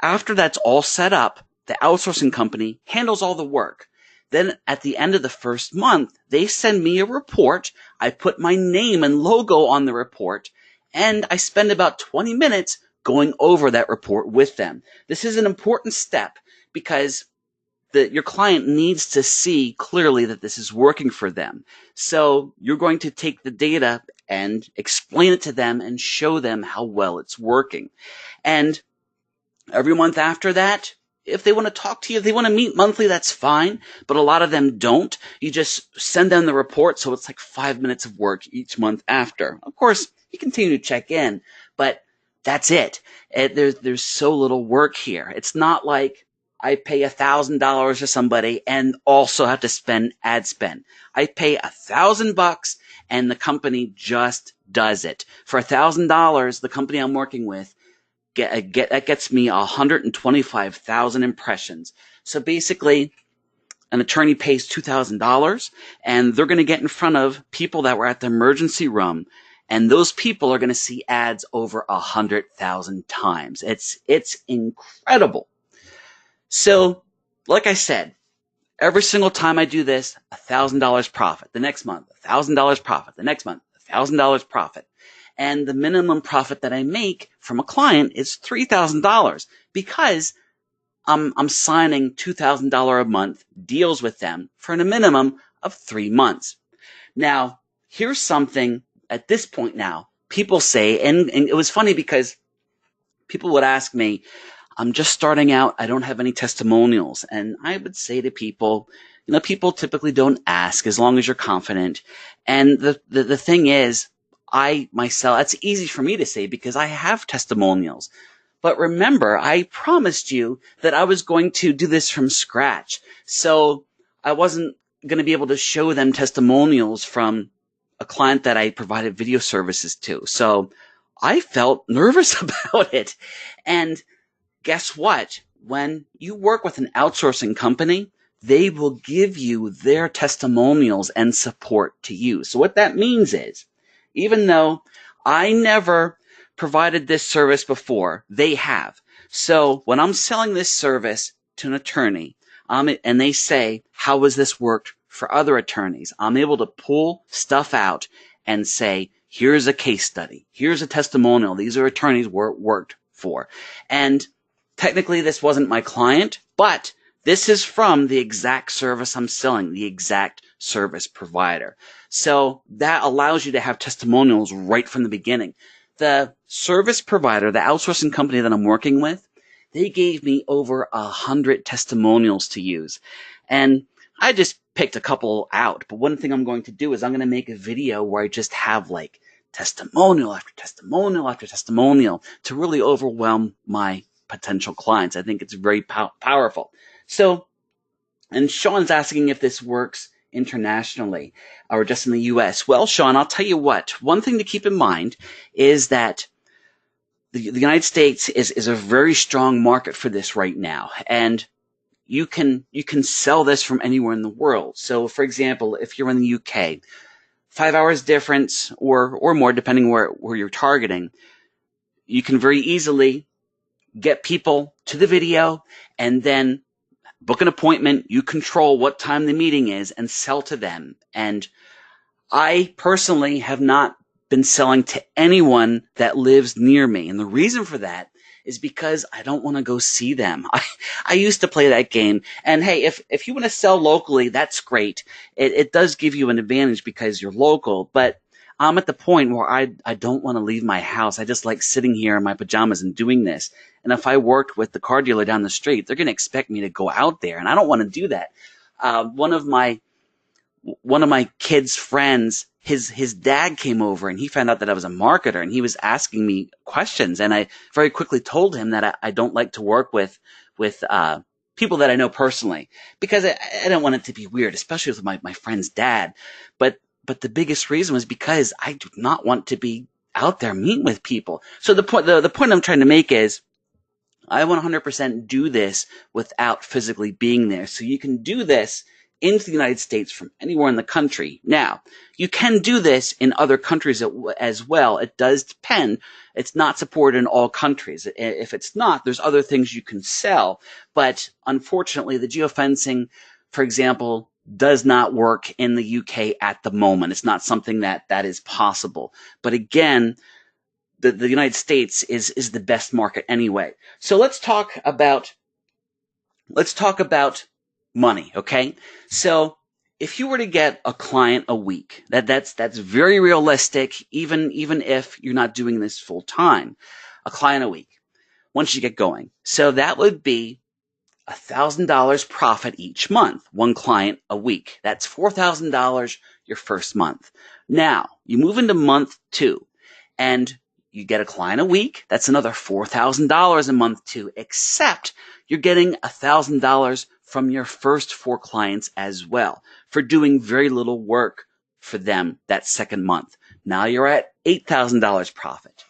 Speaker 1: after that's all set up, the outsourcing company handles all the work. Then at the end of the first month, they send me a report. I put my name and logo on the report, and I spend about 20 minutes going over that report with them. This is an important step because your client needs to see clearly that this is working for them. So you're going to take the data and explain it to them and show them how well it's working. And every month after that, if they want to talk to you, if they want to meet monthly, that's fine. But a lot of them don't. You just send them the report, so it's like 5 minutes of work each month after. Of course, you continue to check in, but that's it. There's so little work here. It's not like I pay $1,000 to somebody and also have to spend ad spend. I pay $1,000 and the company just does it. For $1,000, the company I'm working with that gets me 125,000 impressions. So basically, an attorney pays $2,000, and they're going to get in front of people that were at the emergency room, and those people are going to see ads over 100,000 times. It's incredible. So, like I said, every single time I do this, $1,000 profit. The next month, $1,000 profit. The next month, $1,000 profit. And the minimum profit that I make from a client is $3,000 because I'm signing $2,000 a month deals with them for a minimum of 3 months. Now, here's something at this point now, people say, and it was funny because people would ask me, I'm just starting out, I don't have any testimonials. And I would say to people, people typically don't ask as long as you're confident. And the thing is, I myself, that's easy for me to say because I have testimonials. But remember, I promised you that I was going to do this from scratch. So I wasn't going to be able to show them testimonials from a client that I provided video services to. So I felt nervous about it. And guess what? When you work with an outsourcing company, they will give you their testimonials and support to you. So what that means is, even though I never provided this service before, they have. So when I'm selling this service to an attorney, and they say, how has this worked for other attorneys? I'm able to pull stuff out and say, here's a case study. Here's a testimonial. These are attorneys worked for. And technically, this wasn't my client, but this is from the exact service I'm selling, the exact service provider. So that allows you to have testimonials right from the beginning. The service provider, the outsourcing company that I'm working with, they gave me over 100 testimonials to use. And I just picked a couple out. But one thing I'm going to do is I'm going to make a video where I just have like testimonial after testimonial after testimonial to really overwhelm my potential clients. I think it's very powerful. So, and Sean's asking if this works internationally or just in the US. Well, Sean, I'll tell you what. One thing to keep in mind is that the United States is a very strong market for this right now. And you can sell this from anywhere in the world. So, for example, if you're in the UK, 5 hours difference or more, depending where you're targeting, you can very easily get people to the video and then book an appointment. You control what time the meeting is and sell to them. And I personally have not been selling to anyone that lives near me. And the reason for that is because I don't want to go see them. I used to play that game. And hey, if you want to sell locally, that's great. It does give you an advantage because you're local. But I'm at the point where I don't want to leave my house. I just like sitting here in my pajamas and doing this. And if I worked with the car dealer down the street, they're going to expect me to go out there. And I don't want to do that. One of my kids' friends, his dad came over and he found out that I was a marketer and he was asking me questions. And I very quickly told him that I don't like to work with people that I know personally because I don't want it to be weird, especially with my friend's dad. But the biggest reason was because I do not want to be out there meeting with people. So the point I'm trying to make is I 100% do this without physically being there. So you can do this into the United States from anywhere in the country. Now, you can do this in other countries as well. It does depend. It's not supported in all countries. If it's not, there's other things you can sell. But unfortunately, the geofencing, for example, does not work in the UK at the moment. It's not something that is possible. But again, the United States is the best market anyway. So let's talk about money, okay? So if you were to get a client a week, that's very realistic, even if you're not doing this full time. A client a week once you get going. So that would be $1,000 profit each month, one client a week. That's $4,000 your first month. Now, you move into month 2 and you get a client a week. That's another $4,000 a month too, except you're getting $1,000 from your first 4 clients as well for doing very little work for them that second month. Now you're at $8,000 profit.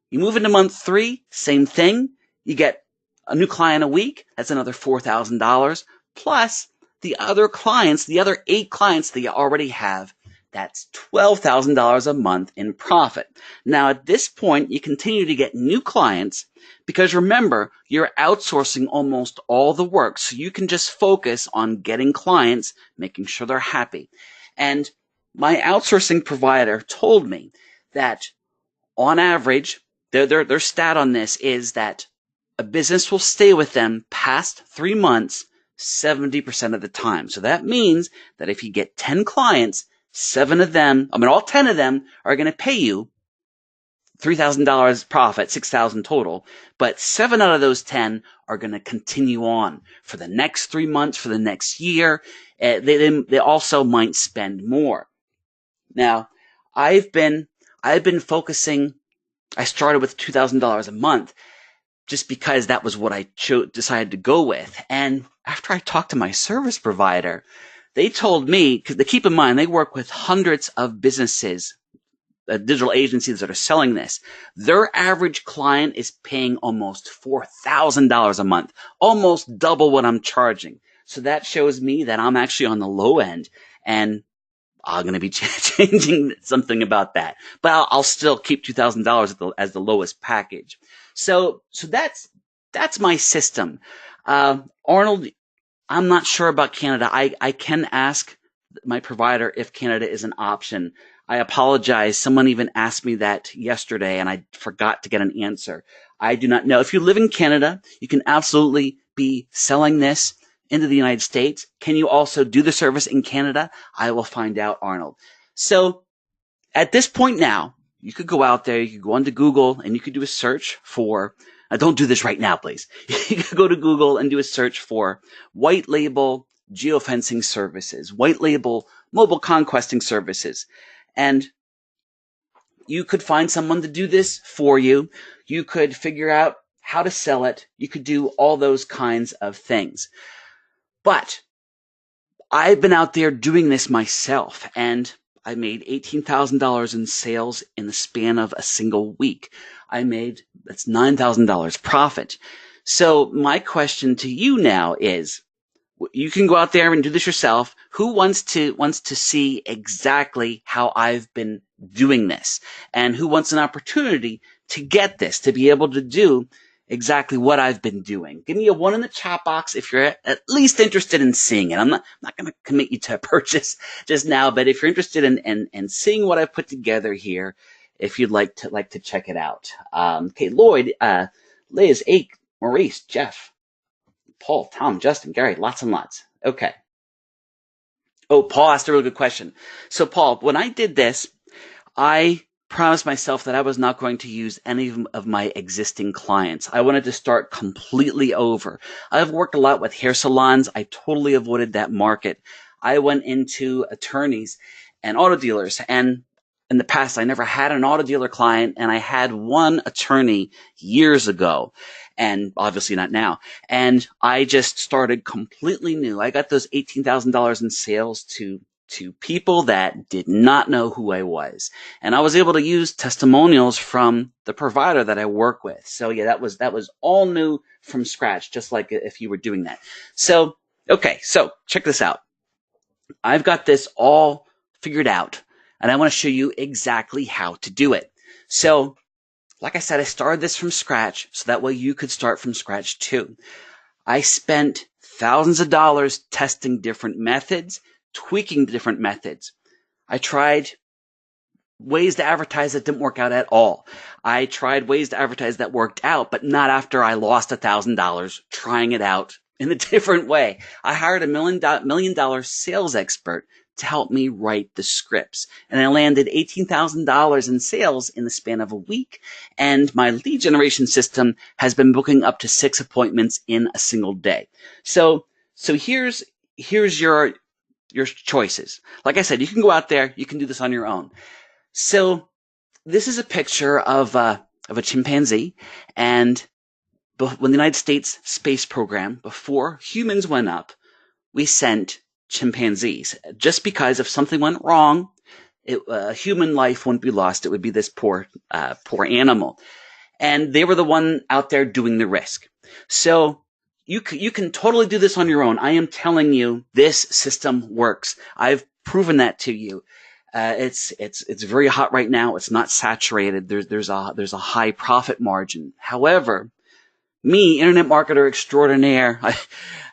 Speaker 1: You move into month 3, same thing. You get a new client a week. That's another $4,000 plus the other clients, the other 8 clients that you already have. That's $12,000 a month in profit. Now, at this point, you continue to get new clients because remember, you're outsourcing almost all the work. So you can just focus on getting clients, making sure they're happy. And my outsourcing provider told me that on average, their stat on this is that a business will stay with them past 3 months 70% of the time. So that means that if you get 10 clients, 7 of them, all 10 of them are going to pay you $3,000 profit, $6,000 total, but 7 out of those 10 are going to continue on for the next 3 months, for the next year. They also might spend more. Now, I've been focusing. I started with $2,000 a month just because that was what I decided to go with. And after I talked to my service provider, they told me, because keep in mind, they work with hundreds of businesses, digital agencies that are selling this. Their average client is paying almost $4,000 a month, almost double what I'm charging. So that shows me that I'm actually on the low end, and I'm going to be changing something about that. But I'll still keep $2,000 as the lowest package. So that's my system. Arnold, I'm not sure about Canada. I can ask my provider if Canada is an option. I apologize. Someone even asked me that yesterday, and I forgot to get an answer. I do not know. If you live in Canada, you can absolutely be selling this into the United States. Can you also do the service in Canada? I will find out, Arnold. So at this point now, you could go out there, you could go onto Google, and you could do a search for, don't do this right now, please. You could go to Google and do a search for white label geofencing services, white label mobile conquesting services. And you could find someone to do this for you. You could figure out how to sell it. You could do all those kinds of things. But I've been out there doing this myself, and I made $18,000 in sales in the span of a single week. That's $9,000 profit. So my question to you now is, you can go out there and do this yourself. Who wants to see exactly how I've been doing this? And who wants an opportunity to get this, to be able to do exactly what I've been doing? Give me a 1 in the chat box if you're at least interested in seeing it. I'm not going to commit you to a purchase just now, but if you're interested in seeing what I've put together here, if you'd like to check it out. Okay, Lloyd, Liz, Ake, Maurice, Jeff, Paul, Tom, Justin, Gary, lots and lots. Okay. Oh, Paul asked a really good question. So Paul, when I did this, I promised myself that I was not going to use any of my existing clients. I wanted to start completely over. I've worked a lot with hair salons. I totally avoided that market. I went into attorneys and auto dealers, and in the past, I never had an auto dealer client, and I had one attorney years ago, and obviously not now. And I just started completely new. I got those $18,000 in sales to people that did not know who I was. And I was able to use testimonials from the provider that I work with. So yeah, that was all new from scratch, just like if you were doing that. So, okay, so check this out. I've got this all figured out, and I want to show you exactly how to do it. So, like I said, I started this from scratch, so that way you could start from scratch too. I spent thousands of dollars testing different methods, tweaking different methods. I tried ways to advertise that didn't work out at all. I tried ways to advertise that worked out, but not after I lost $1,000 trying it out in a different way. I hired a $1 million sales expert to help me write the scripts. And I landed $18,000 in sales in the span of a week. And my lead generation system has been booking up to 6 appointments in a single day. So here's your choices. Like I said, you can go out there, you can do this on your own. So this is a picture of a chimpanzee, and when the United States space program, before humans went up, we sent chimpanzees. Just because if something went wrong, human life wouldn't be lost. It would be this poor animal. And they were the one out there doing the risk. So you can totally do this on your own. I am telling you, this system works. I've proven that to you. It's very hot right now. It's not saturated. There's a high profit margin. However, me, internet marketer extraordinaire,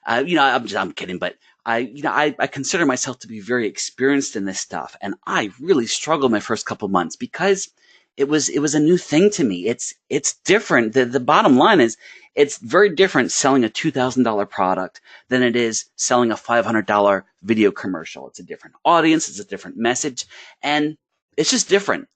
Speaker 1: I'm kidding, but I consider myself to be very experienced in this stuff, and I really struggled my first couple months because it was a new thing to me. It's different. The bottom line is it's very different selling a $2,000 product than it is selling a $500 video commercial. It's a different audience, it's a different message, and it's just different.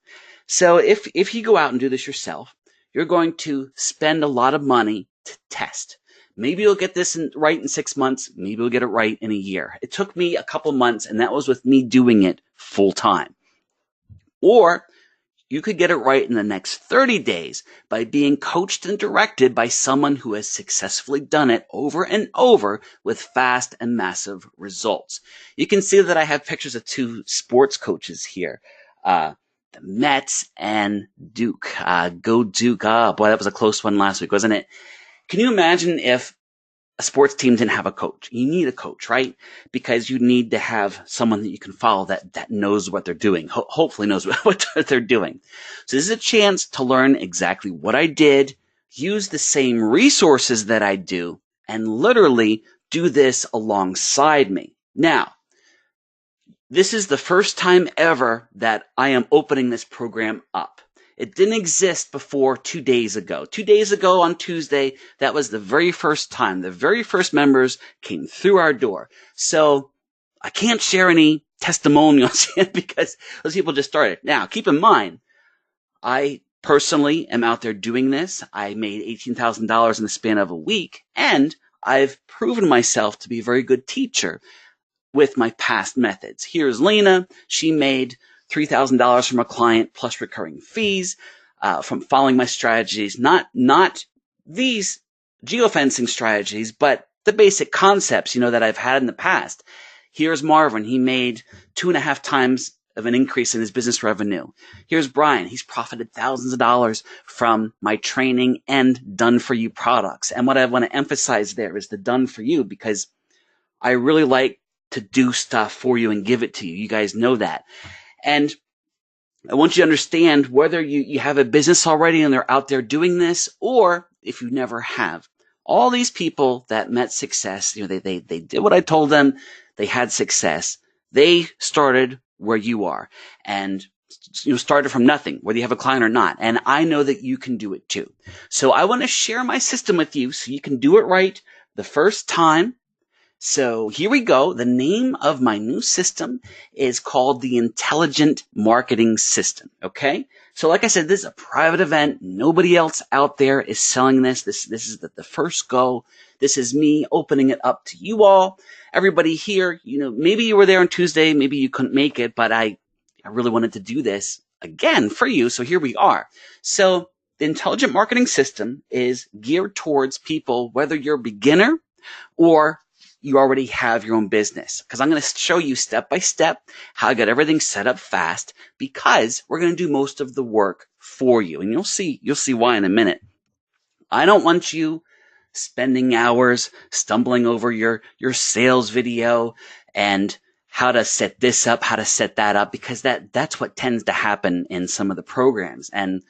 Speaker 1: So if you go out and do this yourself, you're going to spend a lot of money to test. Maybe you'll get this right in 6 months. Maybe you'll get it right in a year. It took me a couple months, and that was with me doing it full time. Or you could get it right in the next 30 days by being coached and directed by someone who has successfully done it over and over with fast and massive results. You can see that I have pictures of 2 sports coaches here. The Mets and Duke. Go Duke. Boy, that was a close one last week, wasn't it? Can you imagine if a sports team didn't have a coach? You need a coach, right? Because you need to have someone that you can follow that knows what they're doing, hopefully knows what they're doing. So this is a chance to learn exactly what I did, use the same resources that I do, and literally do this alongside me. Now, this is the first time ever that I am opening this program up. It didn't exist before 2 days ago. 2 days ago on Tuesday, that was the very first time. The very first members came through our door. So I can't share any testimonials yet because those people just started. Now, keep in mind, I personally am out there doing this. I made $18,000 in the span of a week, and I've proven myself to be a very good teacher with my past methods. Here's Lena. She made $3,000 from a client plus recurring fees from following my strategies, not these geofencing strategies, but the basic concepts, that I've had in the past. Here's Marvin. He made 2.5 times of an increase in his business revenue. Here's Brian. He's profited thousands of dollars from my training and done for you products. And what I want to emphasize there is the done for you, because I really like to do stuff for you and give it to you. You guys know that. And I want you to understand whether you have a business already and they're out there doing this, or if you never have. All these people that met success, they did what I told them. They had success. They started where you are, and started from nothing, whether you have a client or not. And I know that you can do it too. So I want to share my system with you so you can do it right the first time. So here we go. The name of my new system is called the Intelligent Marketing System. Okay. So like I said, this is a private event. Nobody else out there is selling this. This is the first go. This is me opening it up to you all. Everybody here, maybe you were there on Tuesday. Maybe you couldn't make it, but I really wanted to do this again for you. So here we are. So the Intelligent Marketing System is geared towards people, whether you're a beginner or you already have your own business, because I'm going to show you step by step how I got everything set up fast, because we're going to do most of the work for you. And you'll see why in a minute. I don't want you spending hours stumbling over your sales video and how to set this up, how to set that up, because that's what tends to happen in some of the programs. And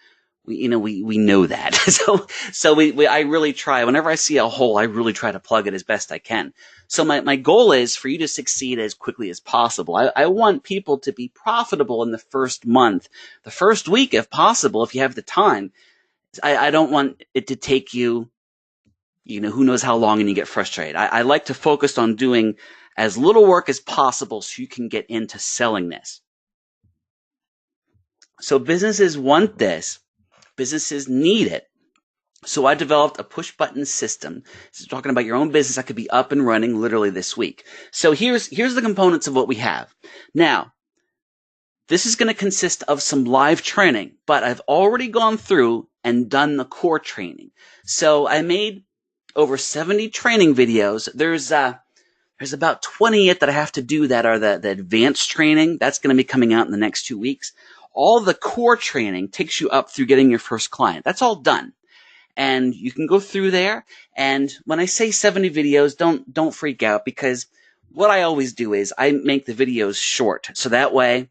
Speaker 1: we know that. So I really try. Whenever I see a hole, I really try to plug it as best I can. So my goal is for you to succeed as quickly as possible. I want people to be profitable in the first month, the first week if possible, if you have the time. I don't want it to take you, who knows how long and you get frustrated. I like to focus on doing as little work as possible so you can get into selling this. So businesses want this. Businesses need it. So I developed a push button system. This is talking about your own business that could be up and running literally this week. So here's the components of what we have. Now, this is going to consist of some live training, but I've already gone through and done the core training. So I made over 70 training videos. There's about 28 that I have to do that are the advanced training. That's going to be coming out in the next 2 weeks. All the core training takes you up through getting your first client. That's all done. And you can go through there. And when I say 70 videos, don't freak out, because what I always do is I make the videos short. So that way,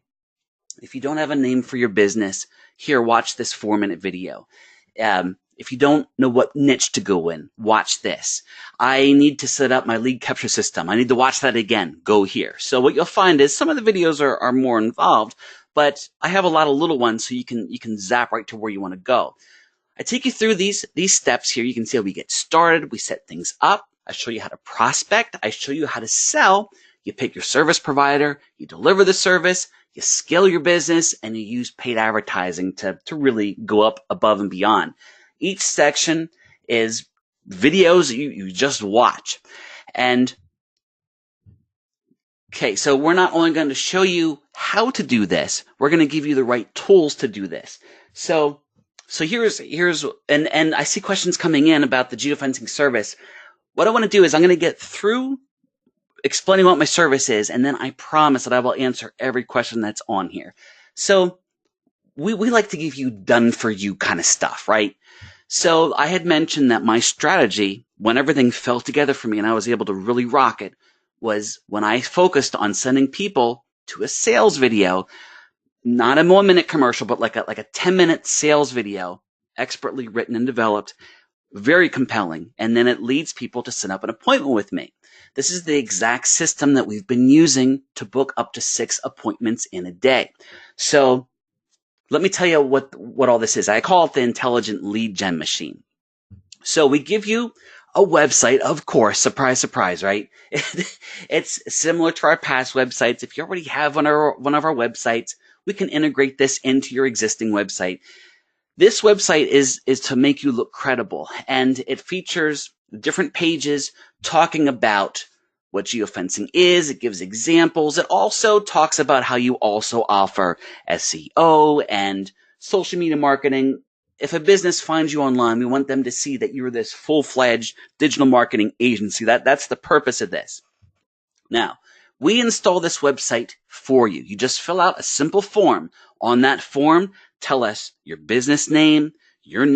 Speaker 1: if you don't have a name for your business, here, watch this 4-minute video. If you don't know what niche to go in, watch this. I need to set up my lead capture system. I need to watch that again. Go here. So what you'll find is some of the videos are more involved, but I have a lot of little ones, so you can zap right to where you want to go. I take you through these steps here. You can see how we get started. We set things up. I show you how to prospect. I show you how to sell. You pick your service provider. You deliver the service. You scale your business, and you use paid advertising to really go up above and beyond. Each section is videos you just watch. And okay, so we're not only going to show you how to do this, we're going to give you the right tools to do this. So here's and I see questions coming in about the geofencing service. What I want to do is I'm going to get through explaining what my service is, and then I promise that I will answer every question that's on here. So we like to give you done for you kind of stuff, right? So I had mentioned that my strategy, when everything fell together for me and I was able to really rock it, was when I focused on sending people to a sales video, not a 1-minute commercial, but like a 10-minute sales video, expertly written and developed, very compelling. And then it leads people to set up an appointment with me. This is the exact system that we've been using to book up to 6 appointments in a day. So let me tell you what all this is. I call it the intelligent lead gen machine. So we give you a website, of course, surprise, surprise, right? It's similar to our past websites. If you already have one of our websites, we can integrate this into your existing website. This website is to make you look credible, and it features different pages talking about what geofencing is. It gives examples. It also talks about how you also offer SEO and social media marketing. If a business finds you online, we want them to see that you're this full-fledged digital marketing agency. That's the purpose of this. Now, we install this website for you. You just fill out a simple form. On that form, tell us your business name, your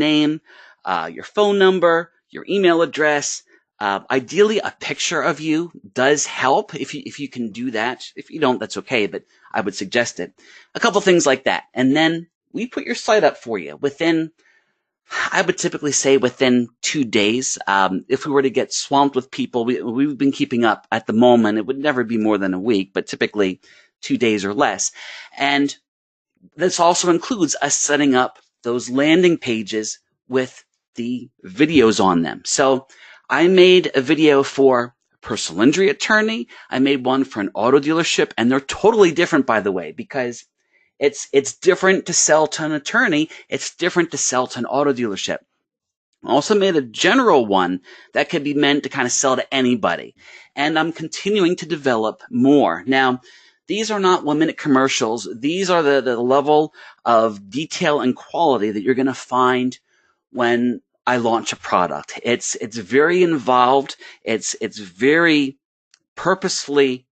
Speaker 1: phone number, your email address. Ideally, a picture of you does help if you can do that. If you don't, that's okay, but I would suggest it. A couple things like that. And then we put your site up for you I would typically say within 2 days. If we were to get swamped with people, we've been keeping up at the moment. It would never be more than a week, but typically 2 days or less. And this also includes us setting up those landing pages with the videos on them. So I made a video for a personal injury attorney. I made one for an auto dealership, and they're totally different, by the way, because it's different to sell to an attorney. It's different to sell to an auto dealership. I also made a general one that could be meant to kind of sell to anybody. And I'm continuing to develop more. Now, these are not 1-minute commercials. These are the level of detail and quality that you're going to find when I launch a product. It's very involved. It's very purposefully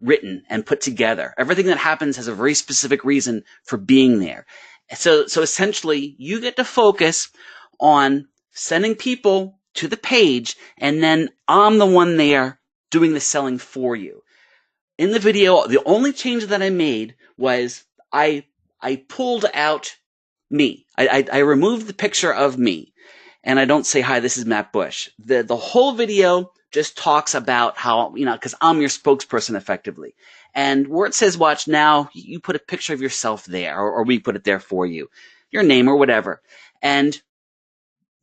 Speaker 1: written and put together. Everything that happens has a very specific reason for being there. So essentially, you get to focus on sending people to the page, and then I'm the one there doing the selling for you. In the video, the only change that I made was I pulled out me. I remove the picture of me, and I don't say, hi, this is Matt Bush. The whole video just talks about how, because I'm your spokesperson effectively. And where it says watch now, you put a picture of yourself there, or we put it there for you, your name or whatever. And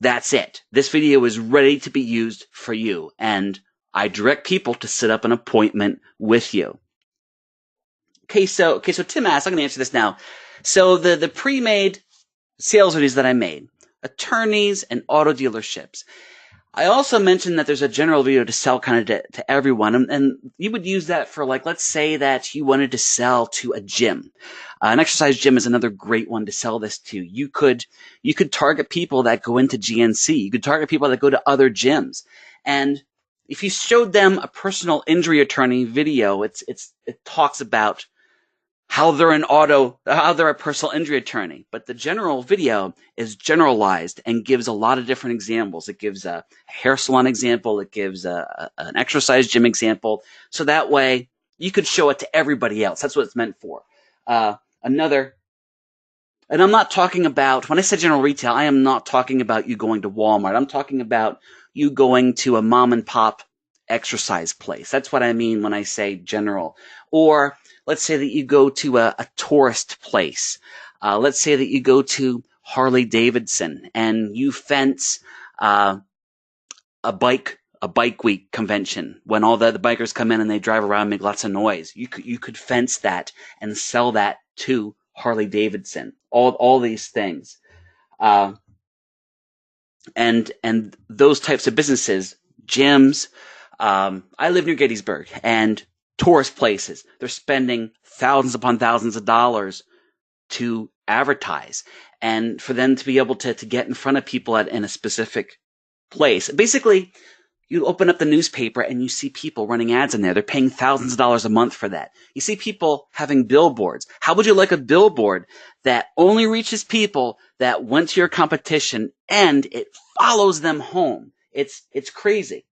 Speaker 1: that's it. This video is ready to be used for you. And I direct people to set up an appointment with you. Okay, so Tim asks, I'm going to answer this now. So the pre-made sales videos that I made, attorneys and auto dealerships. I also mentioned that there's a general video to sell kind of to everyone, and you would use that for, like, let's say that you wanted to sell to a gym. An exercise gym is another great one to sell this to. You could target people that go into GNC. You could target people that go to other gyms. And if you showed them a personal injury attorney video, it talks about how they're a personal injury attorney. But the general video is generalized and gives a lot of different examples. It gives a hair salon example. It gives an exercise gym example. So that way you could show it to everybody else. That's what it's meant for. And I'm not talking about, when I say general retail, I am not talking about you going to Walmart. I'm talking about you going to a mom and pop exercise place. That's what I mean when I say general. Or let's say that you go to a tourist place. Let's say that you go to Harley Davidson and you fence a bike week convention when all the bikers come in and they drive around and make lots of noise. You could fence that and sell that to Harley Davidson. All these things. And those types of businesses, gyms. I live near Gettysburg, and tourist places, they're spending thousands upon thousands of dollars to advertise, and for them to be able to get in front of people in a specific place. Basically, you open up the newspaper and you see people running ads in there. They're paying thousands of dollars a month for that. You see people having billboards. How would you like a billboard that only reaches people that went to your competition and it follows them home? It's crazy.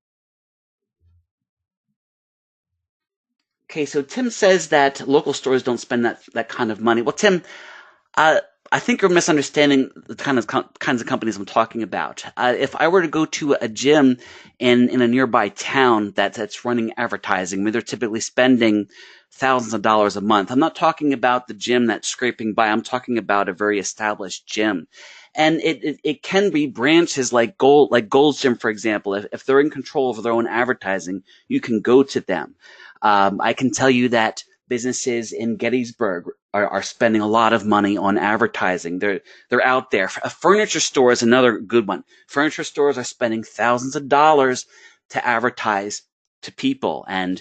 Speaker 1: Okay, so Tim says that local stores don't spend that kind of money. Well, Tim, I think you're misunderstanding the kinds of companies I'm talking about. If I were to go to a gym in a nearby town that's running advertising, I mean, they're typically spending thousands of dollars a month. I'm not talking about the gym that's scraping by. I'm talking about a very established gym. And it can be branches like Gold's Gym, for example. If they're in control of their own advertising, you can go to them. I can tell you that businesses in Gettysburg are spending a lot of money on advertising. They're out there. A furniture store is another good one. Furniture stores are spending thousands of dollars to advertise to people. And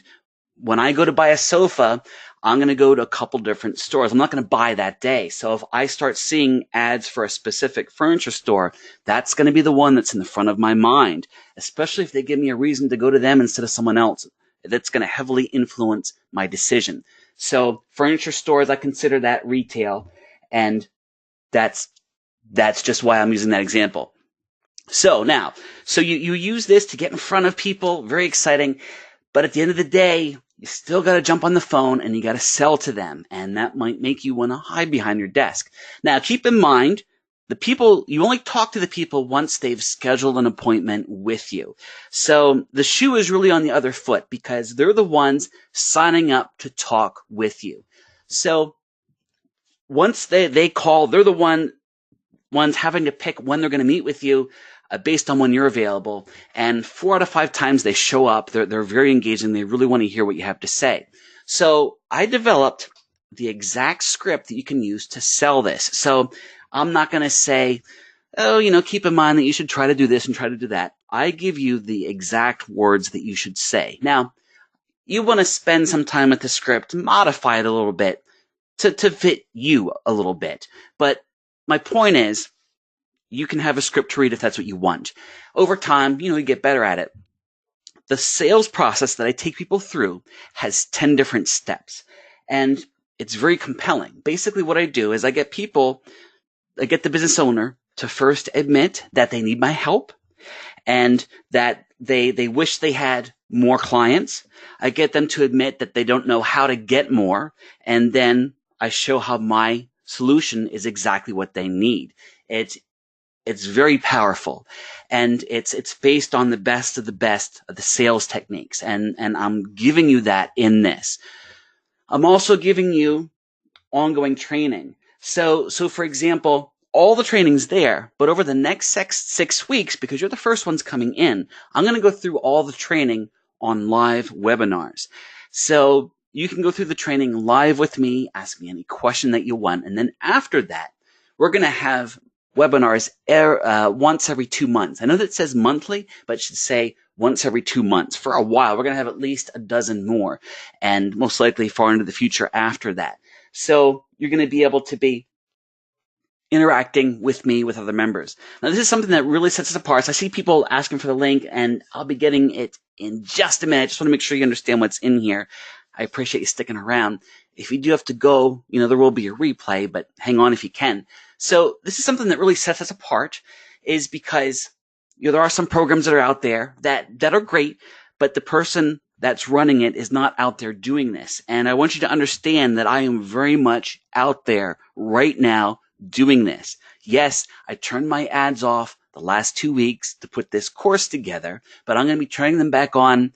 Speaker 1: when I go to buy a sofa, I'm going to go to a couple different stores. I'm not going to buy that day. So if I start seeing ads for a specific furniture store, that's going to be the one that's in the front of my mind, especially if they give me a reason to go to them instead of someone else. That's going to heavily influence my decision. So furniture stores, I consider that retail, and that's just why I'm using that example. So you use this to get in front of people, very exciting, but at the end of the day, you still got to jump on the phone and you got to sell to them, and that might make you want to hide behind your desk. Now, keep in mind, you only talk to the people once they've scheduled an appointment with you. So the shoe is really on the other foot because they're the ones signing up to talk with you. So once they call, they're the ones having to pick when they're going to meet with you based on when you're available. And 4 out of 5 times they show up. They're very engaging. They really want to hear what you have to say. So I developed the exact script that you can use to sell this. So I'm not going to say, keep in mind that you should try to do this and try to do that. I give you the exact words that you should say. Now, you want to spend some time with the script, modify it a little bit to fit you a little bit. But my point is, you can have a script to read if that's what you want. Over time, you get better at it. The sales process that I take people through has 10 different steps. And it's very compelling. Basically, what I do is I get the business owner to first admit that they need my help and that they wish they had more clients. I get them to admit that they don't know how to get more. And then I show how my solution is exactly what they need. It's very powerful, and it's based on the best of the sales techniques, and I'm giving you that in this. I'm also giving you ongoing training. So for example, all the training's there, but over the next 6 weeks, because you're the first ones coming in, I'm going to go through all the training on live webinars. So you can go through the training live with me, ask me any question that you want, and then after that, we're going to have webinars once every 2 months. I know that it says monthly, but it should say once every 2 months. For a while, we're going to have at least a dozen more, and most likely far into the future after that. So you're going to be able to be interacting with me, with other members. Now, this is something that really sets us apart. So I see people asking for the link, and I'll be getting it in just a minute. I just want to make sure you understand what's in here. I appreciate you sticking around. If you do have to go, there will be a replay, but hang on if you can. So this is something that really sets us apart, is because there are some programs that are out there that are great, but the person that's running it is not out there doing this. And I want you to understand that I am very much out there right now doing this. Yes, I turned my ads off the last 2 weeks to put this course together, but I'm going to be turning them back on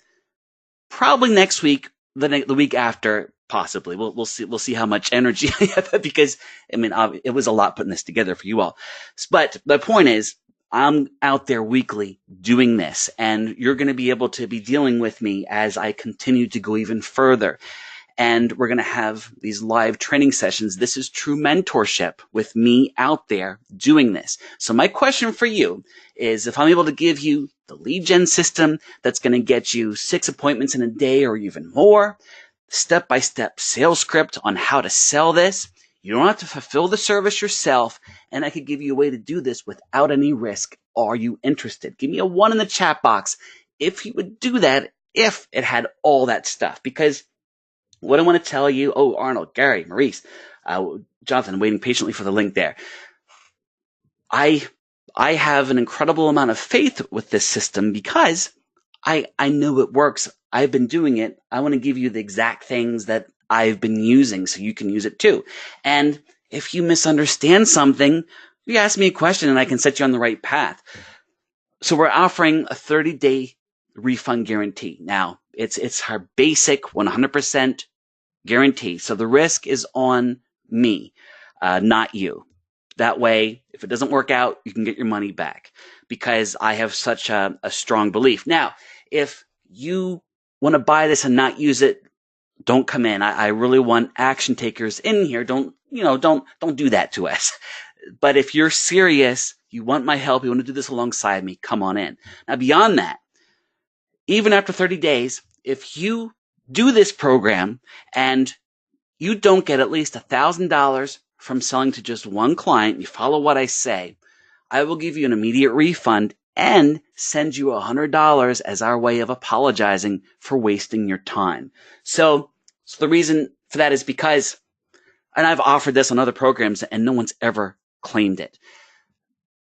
Speaker 1: probably next week, the week after, possibly. We'll see how much energy I have, because it was a lot putting this together for you all. But the point is, I'm out there weekly doing this, and you're going to be able to be dealing with me as I continue to go even further. And we're going to have these live training sessions. This is true mentorship with me out there doing this. So my question for you is, if I'm able to give you the lead gen system that's going to get you 6 appointments in a day or even more, step-by-step sales script on how to sell this, you don't have to fulfill the service yourself, and I could give you a way to do this without any risk. Are you interested? Give me a 1 in the chat box if you would do that, if it had all that stuff. Because what I want to tell you, Arnold, Gary, Maurice, Jonathan, waiting patiently for the link there. I have an incredible amount of faith with this system because I know it works. I've been doing it. I want to give you the exact things that I've been using so you can use it too. And if you misunderstand something, you ask me a question and I can set you on the right path. So we're offering a 30-day refund guarantee. Now, it's our basic 100% guarantee. So the risk is on me, not you. That way, if it doesn't work out, you can get your money back, because I have such a strong belief. Now, if you want to buy this and not use it, don't come in. I really want action takers in here. Don't do that to us. But if you're serious, you want my help, you want to do this alongside me, come on in. Now, beyond that, even after 30 days, if you do this program and you don't get at least $1,000 from selling to just one client, you follow what I say, I will give you an immediate refund and send you $100 as our way of apologizing for wasting your time. So the reason for that is because, and I've offered this on other programs and no one's ever claimed it,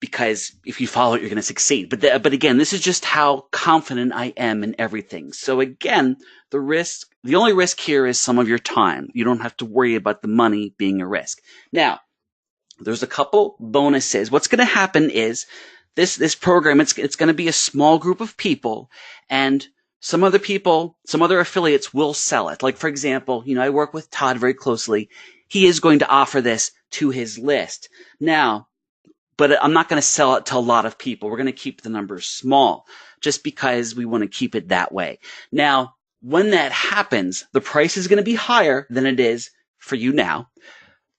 Speaker 1: because if you follow it, you're going to succeed. But again, this is just how confident I am in everything. So again, the only risk here is some of your time. You don't have to worry about the money being a risk. Now, there's a couple bonuses. What's going to happen is this program, it's going to be a small group of people, and some other affiliates will sell it. Like, for example, I work with Todd very closely. He is going to offer this to his list. Now, but I'm not going to sell it to a lot of people. We're going to keep the numbers small just because we want to keep it that way. Now, when that happens, the price is going to be higher than it is for you now,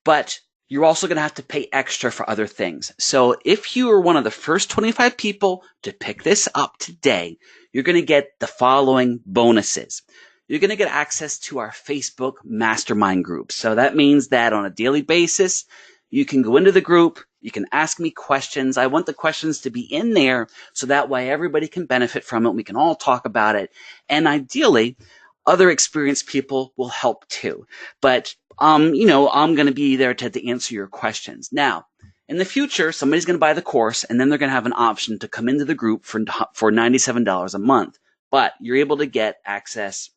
Speaker 1: but you're also going to have to pay extra for other things. So if you are one of the first 25 people to pick this up today, you're going to get the following bonuses. You're going to get access to our Facebook mastermind group. So that means that on a daily basis, you can go into the group, you can ask me questions. I want the questions to be in there so that way everybody can benefit from it. We can all talk about it. And ideally, other experienced people will help too. But, I'm going to be there to answer your questions. Now, in the future, somebody's going to buy the course and then they're going to have an option to come into the group for $97 a month. But you're able to get access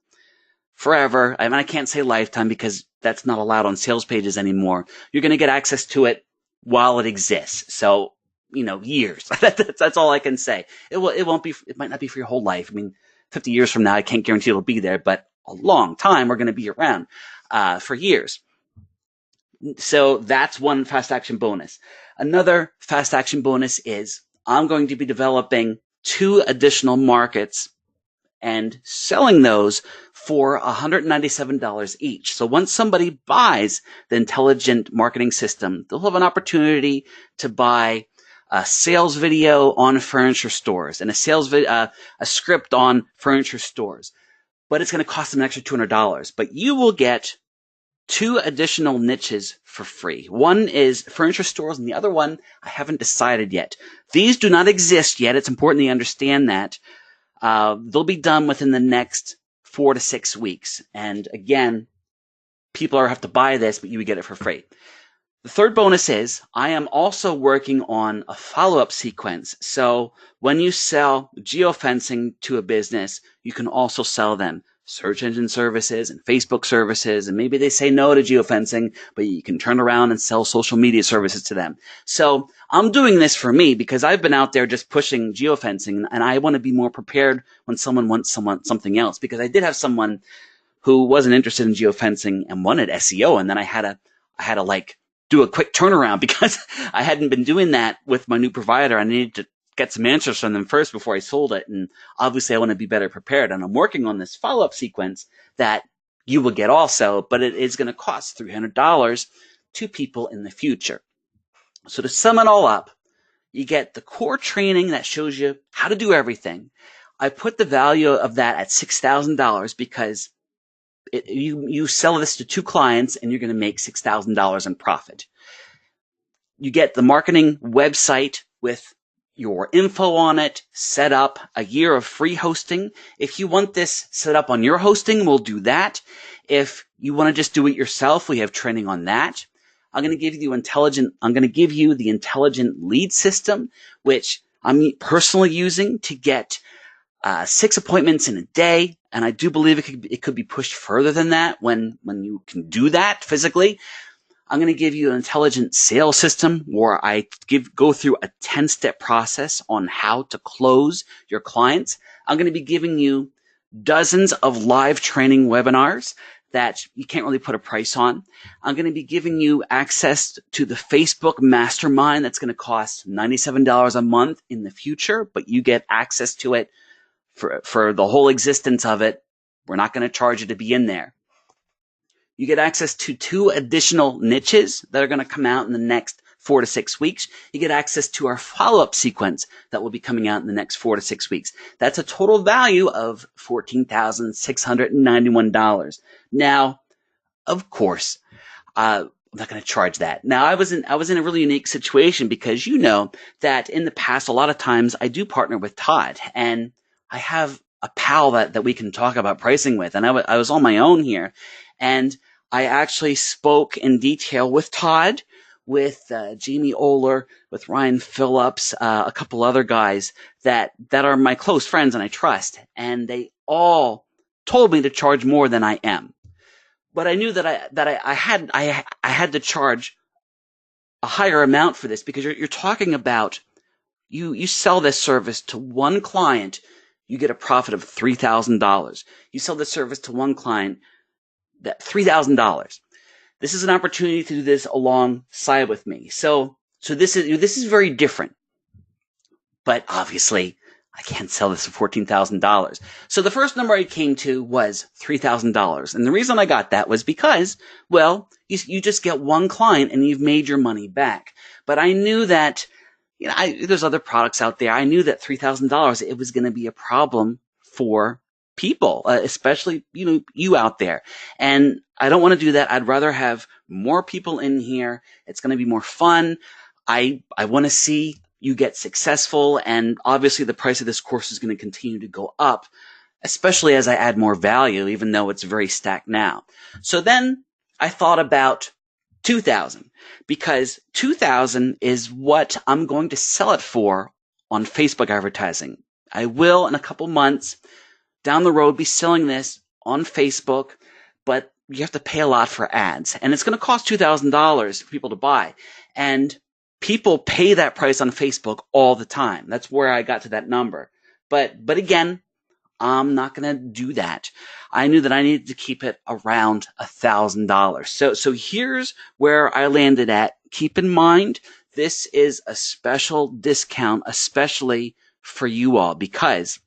Speaker 1: forever. I can't say lifetime because that's not allowed on sales pages anymore. You're going to get access to it while it exists. So, years. That's all I can say. It might not be for your whole life. I mean, 50 years from now, I can't guarantee it'll be there, but a long time we're going to be around for years. So that's one fast action bonus. Another fast action bonus is I'm going to be developing 2 additional markets and selling those for $197 each. So once somebody buys the intelligent marketing system, they'll have an opportunity to buy a sales video on furniture stores and a script on furniture stores. But it's going to cost them an extra $200. But you will get 2 additional niches for free. One is furniture stores, and the other one I haven't decided yet. These do not exist yet. It's important that you understand that. They'll be done within the next 4 to 6 weeks. And again, people have to buy this, but you would get it for free. The third bonus is I am also working on a follow-up sequence. So when you sell geofencing to a business, you can also sell them search engine services and Facebook services, and maybe they say no to geofencing, but you can turn around and sell social media services to them. So I'm doing this for me because I've been out there just pushing geofencing, and I want to be more prepared when someone wants something else, because I did have someone who wasn't interested in geofencing and wanted SEO, and then I had to like do a quick turnaround because I hadn't been doing that with my new provider. I needed to get some answers from them first before I sold it. And obviously I want to be better prepared. And I'm working on this follow-up sequence that you will get also, but it is going to cost $300 to people in the future. So to sum it all up, you get the core training that shows you how to do everything. I put the value of that at $6,000 because you sell this to 2 clients and you're going to make $6,000 in profit. You get the marketing website with your info on it, set up, a year of free hosting. If you want this set up on your hosting, we'll do that. If you want to just do it yourself, we have training on that. I'm going to give you the intelligent lead system, which I'm personally using to get 6 appointments in a day. And I do believe it could be pushed further than that when you can do that physically. I'm going to give you an intelligent sales system where I go through a 10-step process on how to close your clients. I'm going to be giving you dozens of live training webinars that you can't really put a price on. I'm going to be giving you access to the Facebook Mastermind that's going to cost $97 a month in the future, but you get access to it for the whole existence of it. We're not going to charge you to be in there. You get access to 2 additional niches that are going to come out in the next 4 to 6 weeks. You get access to our follow-up sequence that will be coming out in the next 4 to 6 weeks. That's a total value of $14,691. Now, of course, I'm not going to charge that. Now, I was in a really unique situation because you know that in the past, a lot of times I do partner with Todd, and I have a pal that we can talk about pricing with, and I was on my own here. And I actually spoke in detail with Todd, with Jamie Oler, with Ryan Phillips, a couple other guys that are my close friends and I trust. And they all told me to charge more than I am. But I knew that I had to charge a higher amount for this because you're talking about you sell this service to one client, you get a profit of $3,000. You sell this service to one client, that $3,000. This is an opportunity to do this alongside with me. So this is very different. But obviously, I can't sell this for $14,000. So the first number I came to was $3,000. And the reason I got that was because, well, you just get one client and you've made your money back. But I knew that, there's other products out there. I knew that $3,000, it was going to be a problem for people, especially, you out there. And I don't want to do that. I'd rather have more people in here. It's going to be more fun. I want to see you get successful. And obviously the price of this course is going to continue to go up, especially as I add more value, even though it's very stacked now. So then I thought about $2,000 because $2,000 is what I'm going to sell it for on Facebook advertising. I will in a couple months down the road be selling this on Facebook, but you have to pay a lot for ads, and it's going to cost $2,000 for people to buy. And people pay that price on Facebook all the time. That's where I got to that number. But again, I'm not going to do that. I knew that I needed to keep it around $1,000. So here's where I landed at. Keep in mind, this is a special discount, especially for you all, because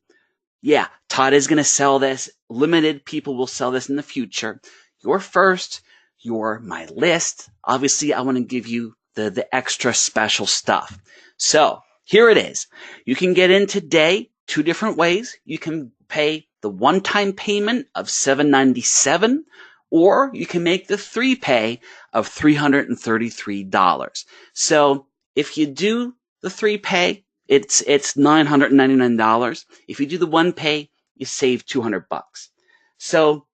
Speaker 1: yeah, Todd is going to sell this. Limited people will sell this in the future. You're first. You're my list. Obviously, I want to give you the extra special stuff. So here it is. You can get in today 2 different ways. You can pay the one-time payment of $797, or you can make the 3 pay of $333. So if you do the 3 pay, it's $999. If you do the 1 pay, you save $200. So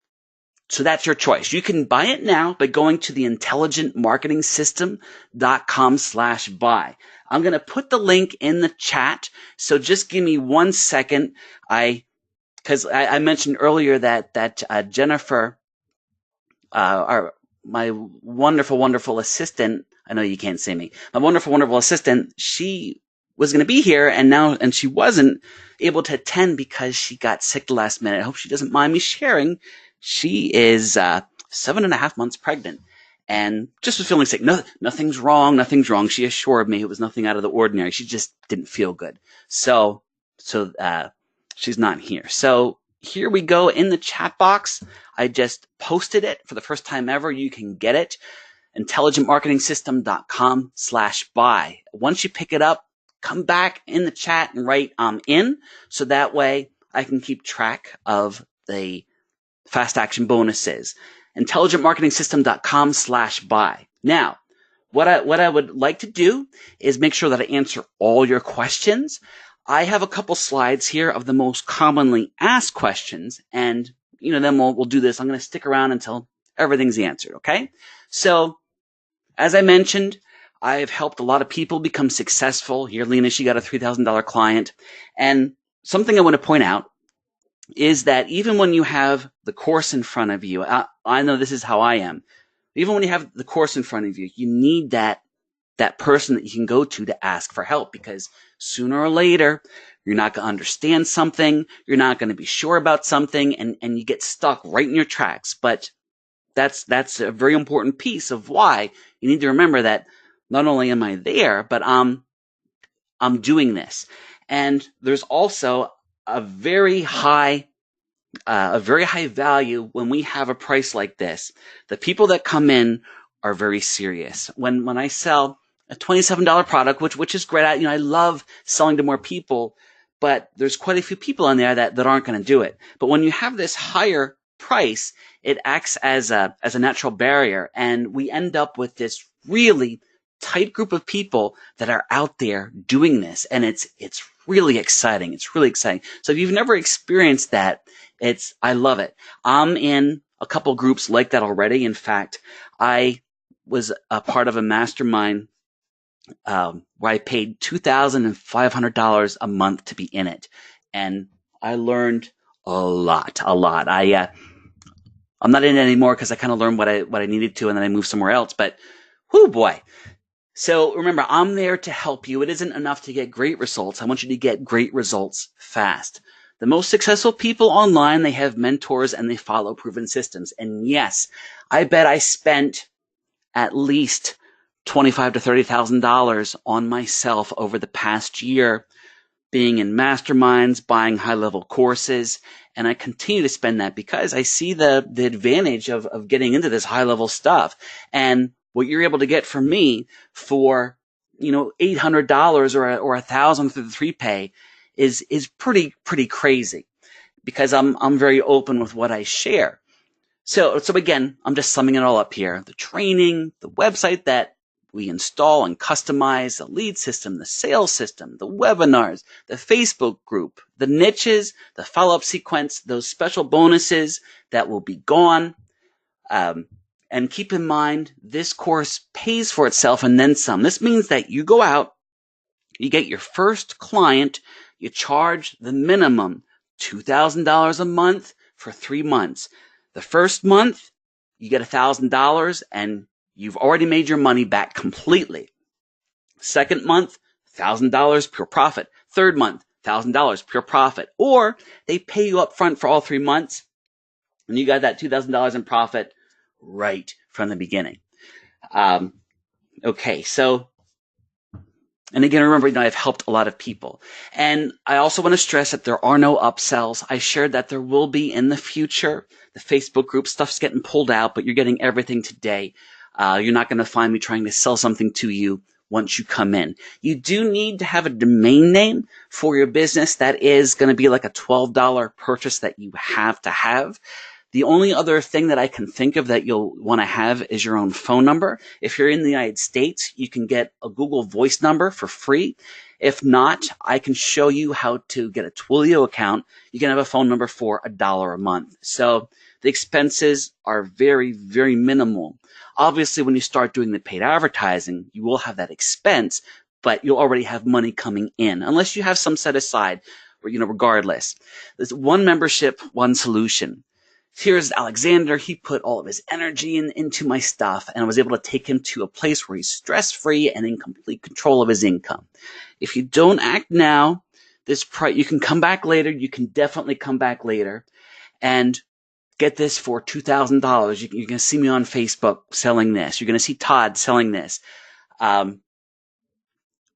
Speaker 1: that's your choice. You can buy it now by going to the intelligentmarketingsystem.com/buy. I'm going to put the link in the chat. So just give me 1 second. Because I mentioned earlier that Jennifer, my wonderful, wonderful assistant, I know you can't see me, my wonderful, wonderful assistant, she was going to be here and she wasn't able to attend because she got sick the last minute. I hope she doesn't mind me sharing. She is 7.5 months pregnant and just was feeling sick. No, nothing's wrong. Nothing's wrong. She assured me it was nothing out of the ordinary. She just didn't feel good. So she's not here. So here we go in the chat box. I just posted it for the first time ever. You can get it. intelligentmarketingsystem.com/buy. Once you pick it up, come back in the chat and write I'm in, so that way I can keep track of the fast action bonuses. intelligentmarketingsystem.com/buy. Now, what I would like to do is make sure that I answer all your questions. I have a couple slides here of the most commonly asked questions, and then we'll do this. I'm going to stick around until everything's answered, okay? So, as I mentioned, I've helped a lot of people become successful. Here, Lena, she got a $3,000 client. And something I want to point out is that even when you have the course in front of you, I know this is how I am. Even when you have the course in front of you, you need that person that you can go to ask for help, because sooner or later, you're not going to understand something, you're not going to be sure about something, and you get stuck right in your tracks. But that's a very important piece of why you need to remember that not only am I there, but I'm doing this. And there's also a very high value when we have a price like this. The people that come in are very serious. When I sell a $27 product, which is great, I love selling to more people, but there's quite a few people on there that aren't going to do it. But when you have this higher price, it acts as a natural barrier, and we end up with this really tight group of people that are out there doing this, and it's really exciting. It's really exciting. So if you've never experienced that, I love it. I'm in a couple groups like that already. In fact, I was a part of a mastermind where I paid $2,500 a month to be in it, and I learned a lot. I'm not in it anymore because I kind of learned what I needed to, and then I moved somewhere else. But whoo boy. So remember, I'm there to help you. It isn't enough to get great results. I want you to get great results fast. The most successful people online, they have mentors and they follow proven systems. And yes, I bet I spent at least $25,000 to $30,000 on myself over the past year, being in masterminds, buying high-level courses, and I continue to spend that because I see the advantage of getting into this high-level stuff. And what you're able to get from me for, $800 or $1,000 through the 3 pay is pretty crazy, because I'm very open with what I share. So again, I'm just summing it all up here. The training, the website that we install and customize, the lead system, the sales system, the webinars, the Facebook group, the niches, the follow-up sequence, those special bonuses that will be gone. And keep in mind, this course pays for itself and then some. This means that you go out, you get your first client, you charge the minimum $2,000 a month for 3 months. The first month, you get $1,000 and you've already made your money back completely. Second month, $1,000 pure profit. Third month, $1,000 pure profit. Or they pay you up front for all 3 months and you got that $2,000 in profit right from the beginning. Okay, so, and again, remember, I've helped a lot of people. And I also want to stress that there are no upsells. I shared that there will be in the future. The Facebook group stuff's getting pulled out, but you're getting everything today. You're not going to find me trying to sell something to you once you come in. You do need to have a domain name for your business. That is going to be like a $12 purchase that you have to have. The only other thing that I can think of that you'll want to have is your own phone number. If you're in the United States, you can get a Google Voice number for free. If not, I can show you how to get a Twilio account. You can have a phone number for $1 a month. So the expenses are very, very minimal. Obviously, when you start doing the paid advertising, you will have that expense, but you'll already have money coming in, unless you have some set aside, regardless. There's one membership, one solution. Here's Alexander. He put all of his energy into my stuff, and I was able to take him to a place where he's stress-free and in complete control of his income. If you don't act now, you can come back later. You can definitely come back later and get this for $2,000. You're going to see me on Facebook selling this. You're going to see Todd selling this. But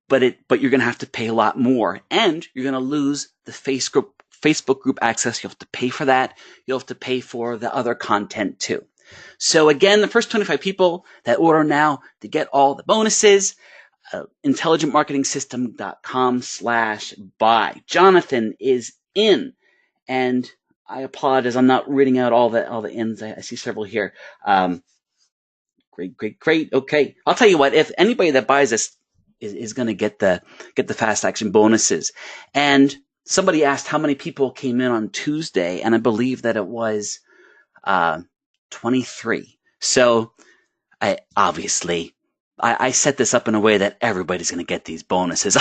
Speaker 1: you're going to have to pay a lot more, and you're going to lose the Facebook group access. You have to pay for that. You'll have to pay for the other content too. So again, the first 25 people that order now to get all the bonuses, intelligentmarketingsystem.com/buy. Jonathan is in, and I apologize. I'm not reading out all the ins. I see several here. Great. Okay. I'll tell you what, if anybody that buys this is going to get the fast action bonuses. And somebody asked how many people came in on Tuesday, and I believe that it was 23. So I set this up in a way that everybody's going to get these bonuses.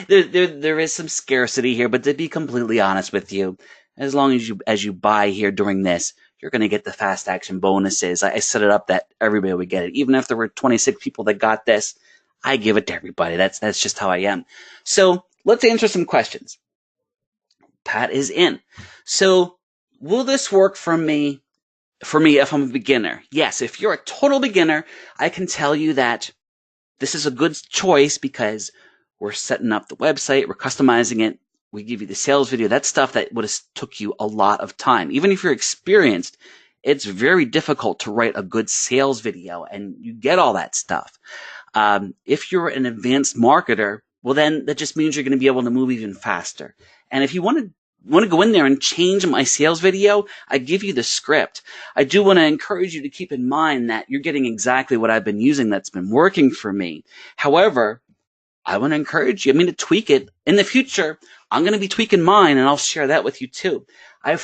Speaker 1: There is some scarcity here, but to be completely honest with you, as long as you buy here during this, you're going to get the fast action bonuses. I set it up that everybody would get it. Even if there were 26 people that got this, I give it to everybody. That's just how I am. So let's answer some questions. Pat is in. So will this work for me if I'm a beginner? Yes. If you're a total beginner, I can tell you that this is a good choice because we're setting up the website, we're customizing it, we give you the sales video. That's stuff that would have took you a lot of time. Even if you're experienced, it's very difficult to write a good sales video, and you get all that stuff. If you're an advanced marketer, well, then that just means you're going to be able to move even faster. And if you want to go in there and change my sales video, I give you the script. I do want to encourage you to keep in mind that you're getting exactly what I've been using that's been working for me. However, I want to encourage you, to tweak it. In the future, I'm going to be tweaking mine, and I'll share that with you too. I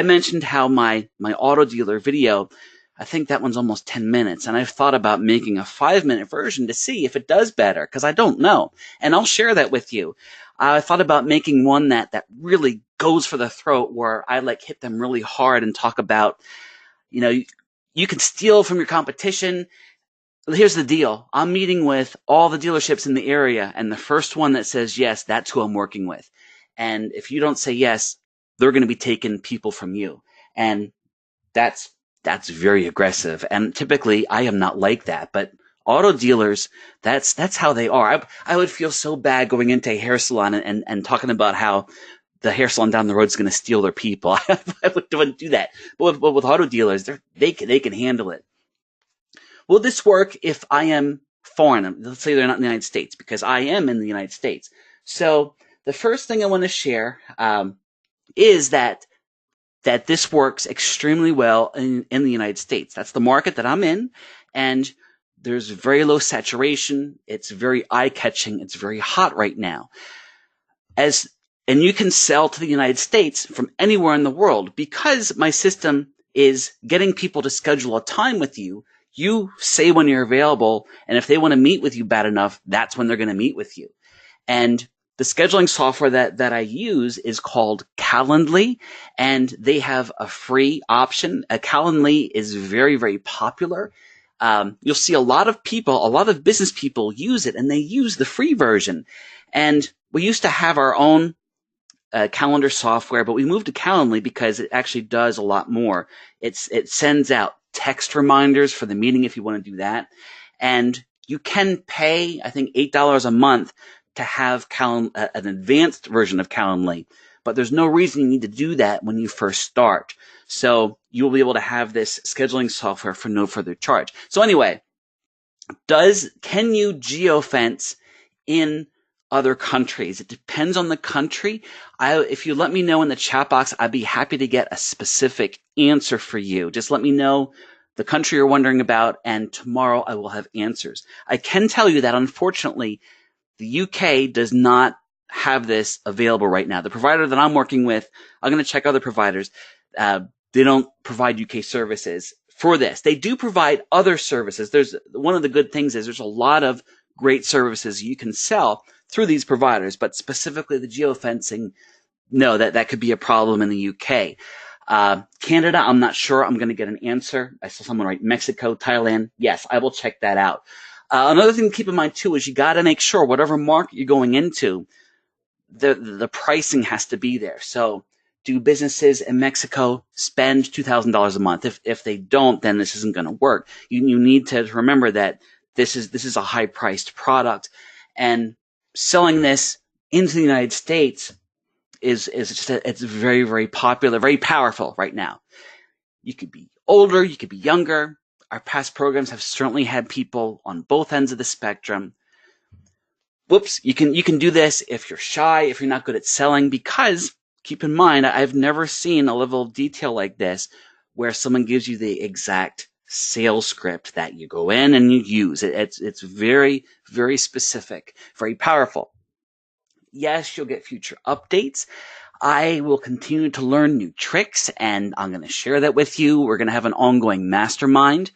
Speaker 1: mentioned how my auto dealer video, I think that one's almost 10 minutes, and I've thought about making a 5-minute version to see if it does better, because I don't know, and I'll share that with you. I thought about making one that really goes for the throat, where I hit them really hard and talk about, you can steal from your competition. Here's the deal. I'm meeting with all the dealerships in the area, and the first one that says yes, that's who I'm working with. And if you don't say yes, they're going to be taking people from you. And that's very aggressive. And typically I am not like that, but auto dealers, that's how they are. I would feel so bad going into a hair salon and talking about how the hair salon down the road is going to steal their people. I wouldn't do that. But with auto dealers, they can handle it. Will this work if I am foreign? Let's say they're not in the United States, because I am in the United States. So the first thing I want to share is that this works extremely well in the United States. That's the market that I'm in, and there's very low saturation. It's very eye-catching. It's very hot right now. And you can sell to the United States from anywhere in the world, because my system is getting people to schedule a time with you. You say when you're available, and if they want to meet with you bad enough, that's when they're going to meet with you. And the scheduling software that I use is called Calendly, and they have a free option. Calendly is very, very popular. You'll see a lot of business people use it, and they use the free version. And we used to have our own calendar software, but we moved to Calendly because it actually does a lot more. It sends out text reminders for the meeting if you want to do that. And you can pay, I think, $8 a month to have an advanced version of Calendly, but there's no reason you need to do that when you first start. So you'll be able to have this scheduling software for no further charge. So anyway, can you geofence in other countries? It depends on the country. If you let me know in the chat box, I'd be happy to get a specific answer for you. Just let me know the country you're wondering about, and tomorrow I will have answers. I can tell you that unfortunately, the UK does not have this available right now. The provider that I'm working with, I'm going to check other providers. They don't provide UK services for this. They do provide other services. One of the good things is there's a lot of great services you can sell through these providers, but specifically the geofencing, no, that could be a problem in the UK. Canada, I'm not sure. I'm going to get an answer. I saw someone write Mexico, Thailand. Yes, I will check that out. Another thing to keep in mind too is you got to make sure whatever market you're going into, the pricing has to be there. So do businesses in Mexico spend $2,000 a month? If they don't, then this isn't going to work. You need to remember that this is a high priced product, and selling this into the United States is it's very, very popular, very powerful right now. You could be older, you could be younger. Our past programs have certainly had people on both ends of the spectrum. Whoops, you can do this if you're shy, if you're not good at selling, because keep in mind, I've never seen a level of detail like this where someone gives you the exact sales script that you go in and you use. It's very, very specific, very powerful. Yes, you'll get future updates. I will continue to learn new tricks, and I'm going to share that with you. We're going to have an ongoing mastermind.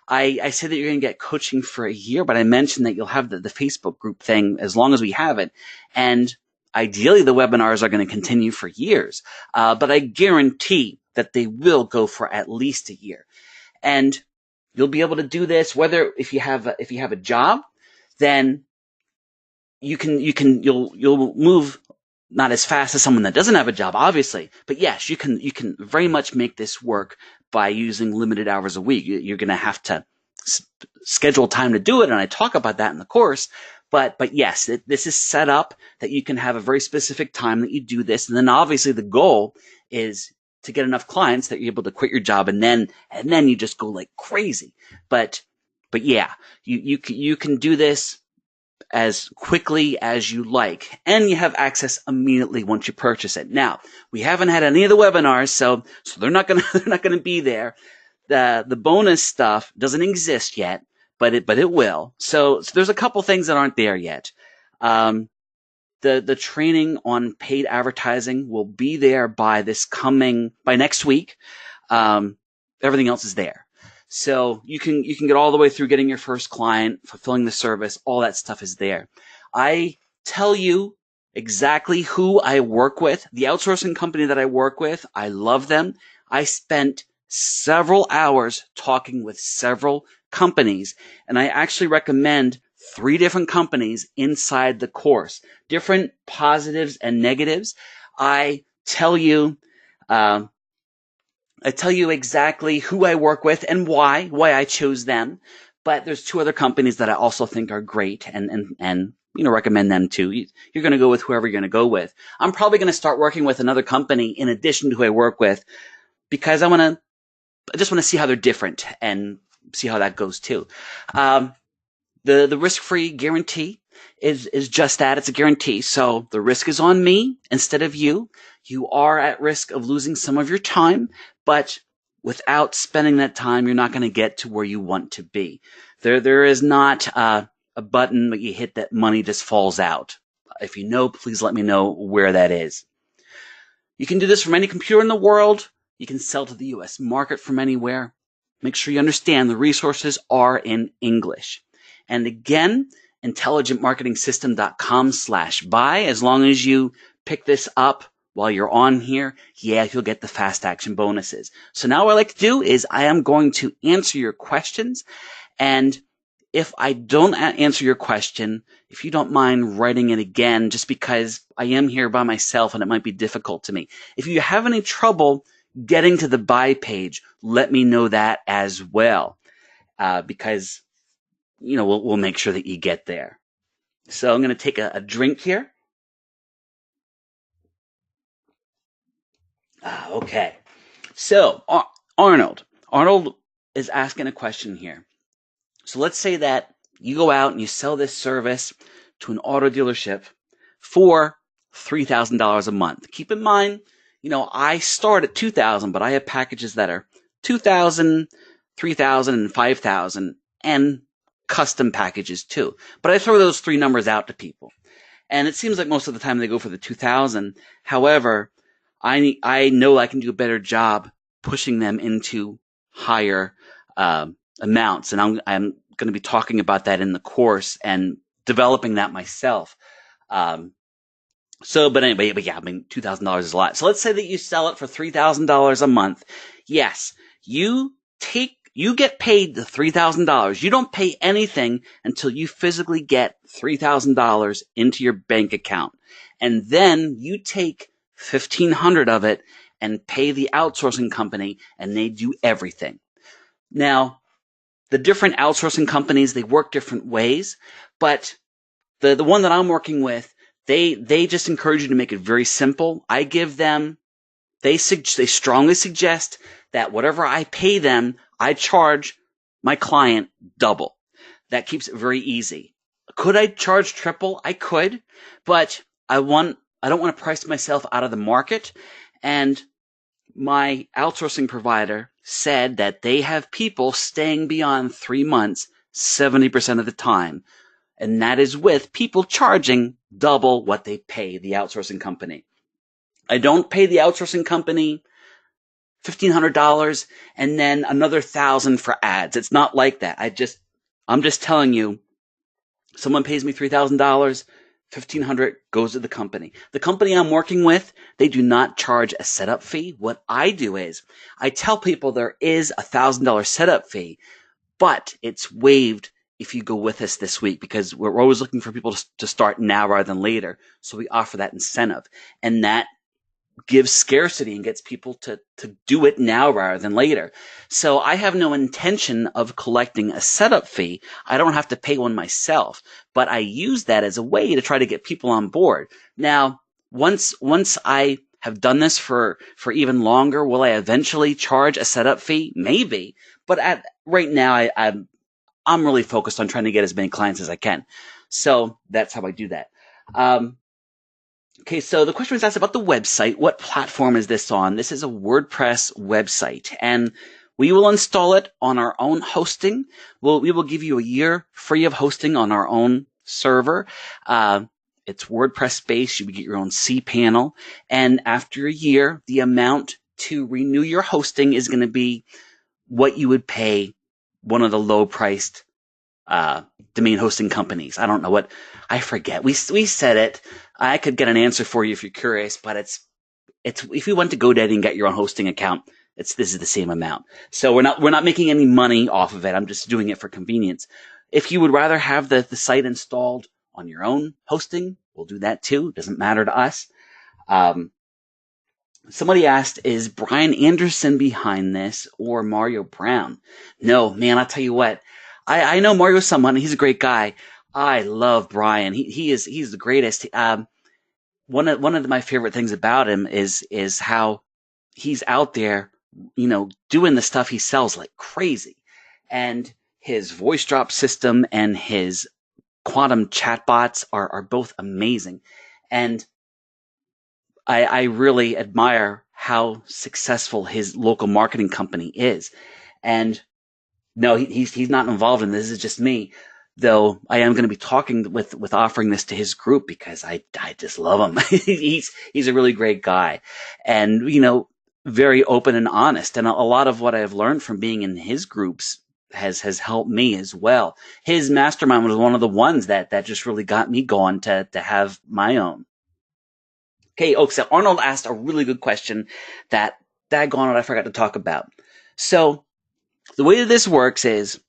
Speaker 1: I said that you're going to get coaching for a year, but I mentioned that you'll have the Facebook group thing as long as we have it. And ideally, the webinars are going to continue for years. But I guarantee that they will go for at least a year. And you'll be able to do this whether if you have a job, then you'll move not as fast as someone that doesn't have a job, obviously, but yes, you can very much make this work by using limited hours a week. You're going to have to schedule time to do it, and I talk about that in the course. But yes, this is set up that you can have a very specific time that you do this, and then obviously the goal is to get enough clients that you're able to quit your job, and then you just go like crazy. But yeah, you can do this as quickly as you like, and you have access immediately once you purchase it. Now, we haven't had any of the webinars, so they're not gonna be there. The bonus stuff doesn't exist yet, but it will. So there's a couple things that aren't there yet. The training on paid advertising will be there by next week. Everything else is there. So you can get all the way through getting your first client, fulfilling the service, all that stuff is there. I tell you exactly who I work with. The outsourcing company that I work with, I love them. I spent several hours talking with several companies, and I actually recommend 3 different companies inside the course, different positives and negatives. I tell you exactly who I work with and why I chose them. But there's 2 other companies that I also think are great and recommend them too. You're going to go with whoever you're going to go with. I'm probably going to start working with another company in addition to who I work with, because I just want to see how they're different and see how that goes too. The risk-free guarantee is just that. It's a guarantee. So the risk is on me instead of you. You are at risk of losing some of your time, but without spending that time, you're not going to get to where you want to be. There is not a button that you hit that money just falls out. If you know, please let me know where that is. You can do this from any computer in the world. You can sell to the US market from anywhere. Make sure you understand the resources are in English. And again, intelligentmarketingsystem.com/buy. As long as you pick this up while you're on here, yeah, you'll get the fast action bonuses. So now what I like to do is I am going to answer your questions. And if I don't answer your question, if you don't mind writing it again, just because I am here by myself and it might be difficult to me. If you have any trouble getting to the buy page, let me know that as well, because we'll make sure that you get there. So I'm going to take a drink here. Okay. So Arnold is asking a question here. So let's say that you go out and you sell this service to an auto dealership for $3,000 a month. Keep in mind, I start at $2,000, but I have packages that are $2,000, $3,000, and $5,000, and custom packages too. But I throw those three numbers out to people. And it seems like most of the time they go for the $2,000. However, I know I can do a better job pushing them into higher amounts. And I'm going to be talking about that in the course and developing that myself. But anyway, $2,000 is a lot. So let's say that you sell it for $3,000 a month. Yes, you get paid the $3,000. You don't pay anything until you physically get $3,000 into your bank account. And then you take $1,500 of it and pay the outsourcing company, and they do everything. Now, the different outsourcing companies, they work different ways, but the one that I'm working with, they just encourage you to make it very simple. I give them, they strongly suggest that whatever I pay them, I charge my client double. That keeps it very easy. Could I charge triple? I could, but I don't want to price myself out of the market. And my outsourcing provider said that they have people staying beyond 3 months 70% of the time. And that is with people charging double what they pay the outsourcing company. I don't pay the outsourcing company $1,500 and then another $1,000 for ads. It's not like that. I'm just telling you, someone pays me $3,000, $1,500 goes to the company. The company I'm working with, they do not charge a setup fee. What I do is I tell people there is a $1,000 setup fee, but it's waived if you go with us this week, because we're always looking for people to start now rather than later. So we offer that incentive, and that gives scarcity and gets people to do it now rather than later. So I have no intention of collecting a setup fee. I don't have to pay one myself, but I use that as a way to try to get people on board. Now, once I have done this for even longer, will I eventually charge a setup fee? Maybe, but right now I'm really focused on trying to get as many clients as I can. So that's how I do that. Okay, so the question was asked about the website. What platform is this on? This is a WordPress website, and we will install it on our own hosting. We will give you a year free of hosting on our own server. It's WordPress based. You get your own cPanel, and after a year, the amount to renew your hosting is going to be what you would pay one of the low-priced domain hosting companies. I don't know what, I forget. We said it. I could get an answer for you if you're curious, but it's if you went to GoDaddy and get your own hosting account, this is the same amount. So we're not making any money off of it. I'm just doing it for convenience. If you would rather have the site installed on your own hosting, we'll do that too. It doesn't matter to us. Somebody asked, is Brian Anderson behind this or Mario Brown? No, man, I'll tell you what. I know Mario someone. He's a great guy. I love Brian. He's the greatest. One of my favorite things about him is how he's out there, doing the stuff he sells like crazy. And his voice drop system and his quantum chatbots are both amazing. And I really admire how successful his local marketing company is. And no, he's not involved in this. This is just me. Though I am going to be talking with offering this to his group because I just love him. He's a really great guy, and very open and honest. And a lot of what I've learned from being in his groups has helped me as well. His mastermind was one of the ones that just really got me going to have my own. Okay, so Arnold asked a really good question that daggone it, I forgot to talk about. So the way that this works is,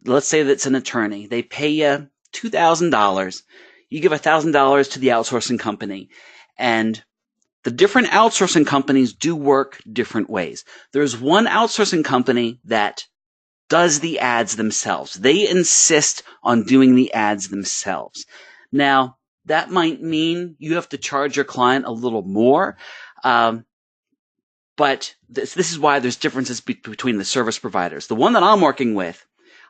Speaker 1: let's say that's an attorney. They pay you $2,000. You give $1,000 to the outsourcing company, and the different outsourcing companies do work different ways. There's one outsourcing company that does the ads themselves. They insist on doing the ads themselves. Now, that might mean you have to charge your client a little more, but this is why there's differences between the service providers. The one that I'm working with,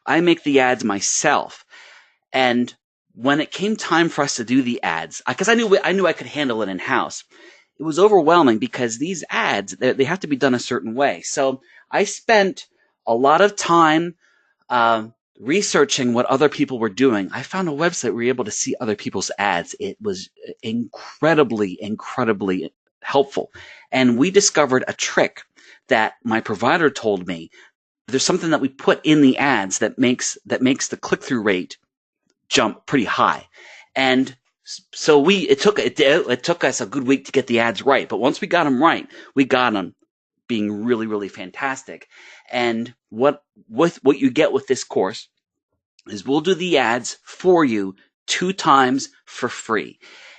Speaker 1: I make the ads myself. And when it came time for us to do the ads, because I knew I could handle it in-house, it was overwhelming because these ads, they have to be done a certain way. So I spent a lot of time researching what other people were doing. I found a website where you're able to see other people's ads. It was incredibly helpful. And we discovered a trick that my provider told me. There's something that we put in the ads that makes the click-through rate jump pretty high. And so it took us a good week to get the ads right. But once we got them right, we got them being really, really fantastic. And what you get with this course is we'll do the ads for you 2 times for free.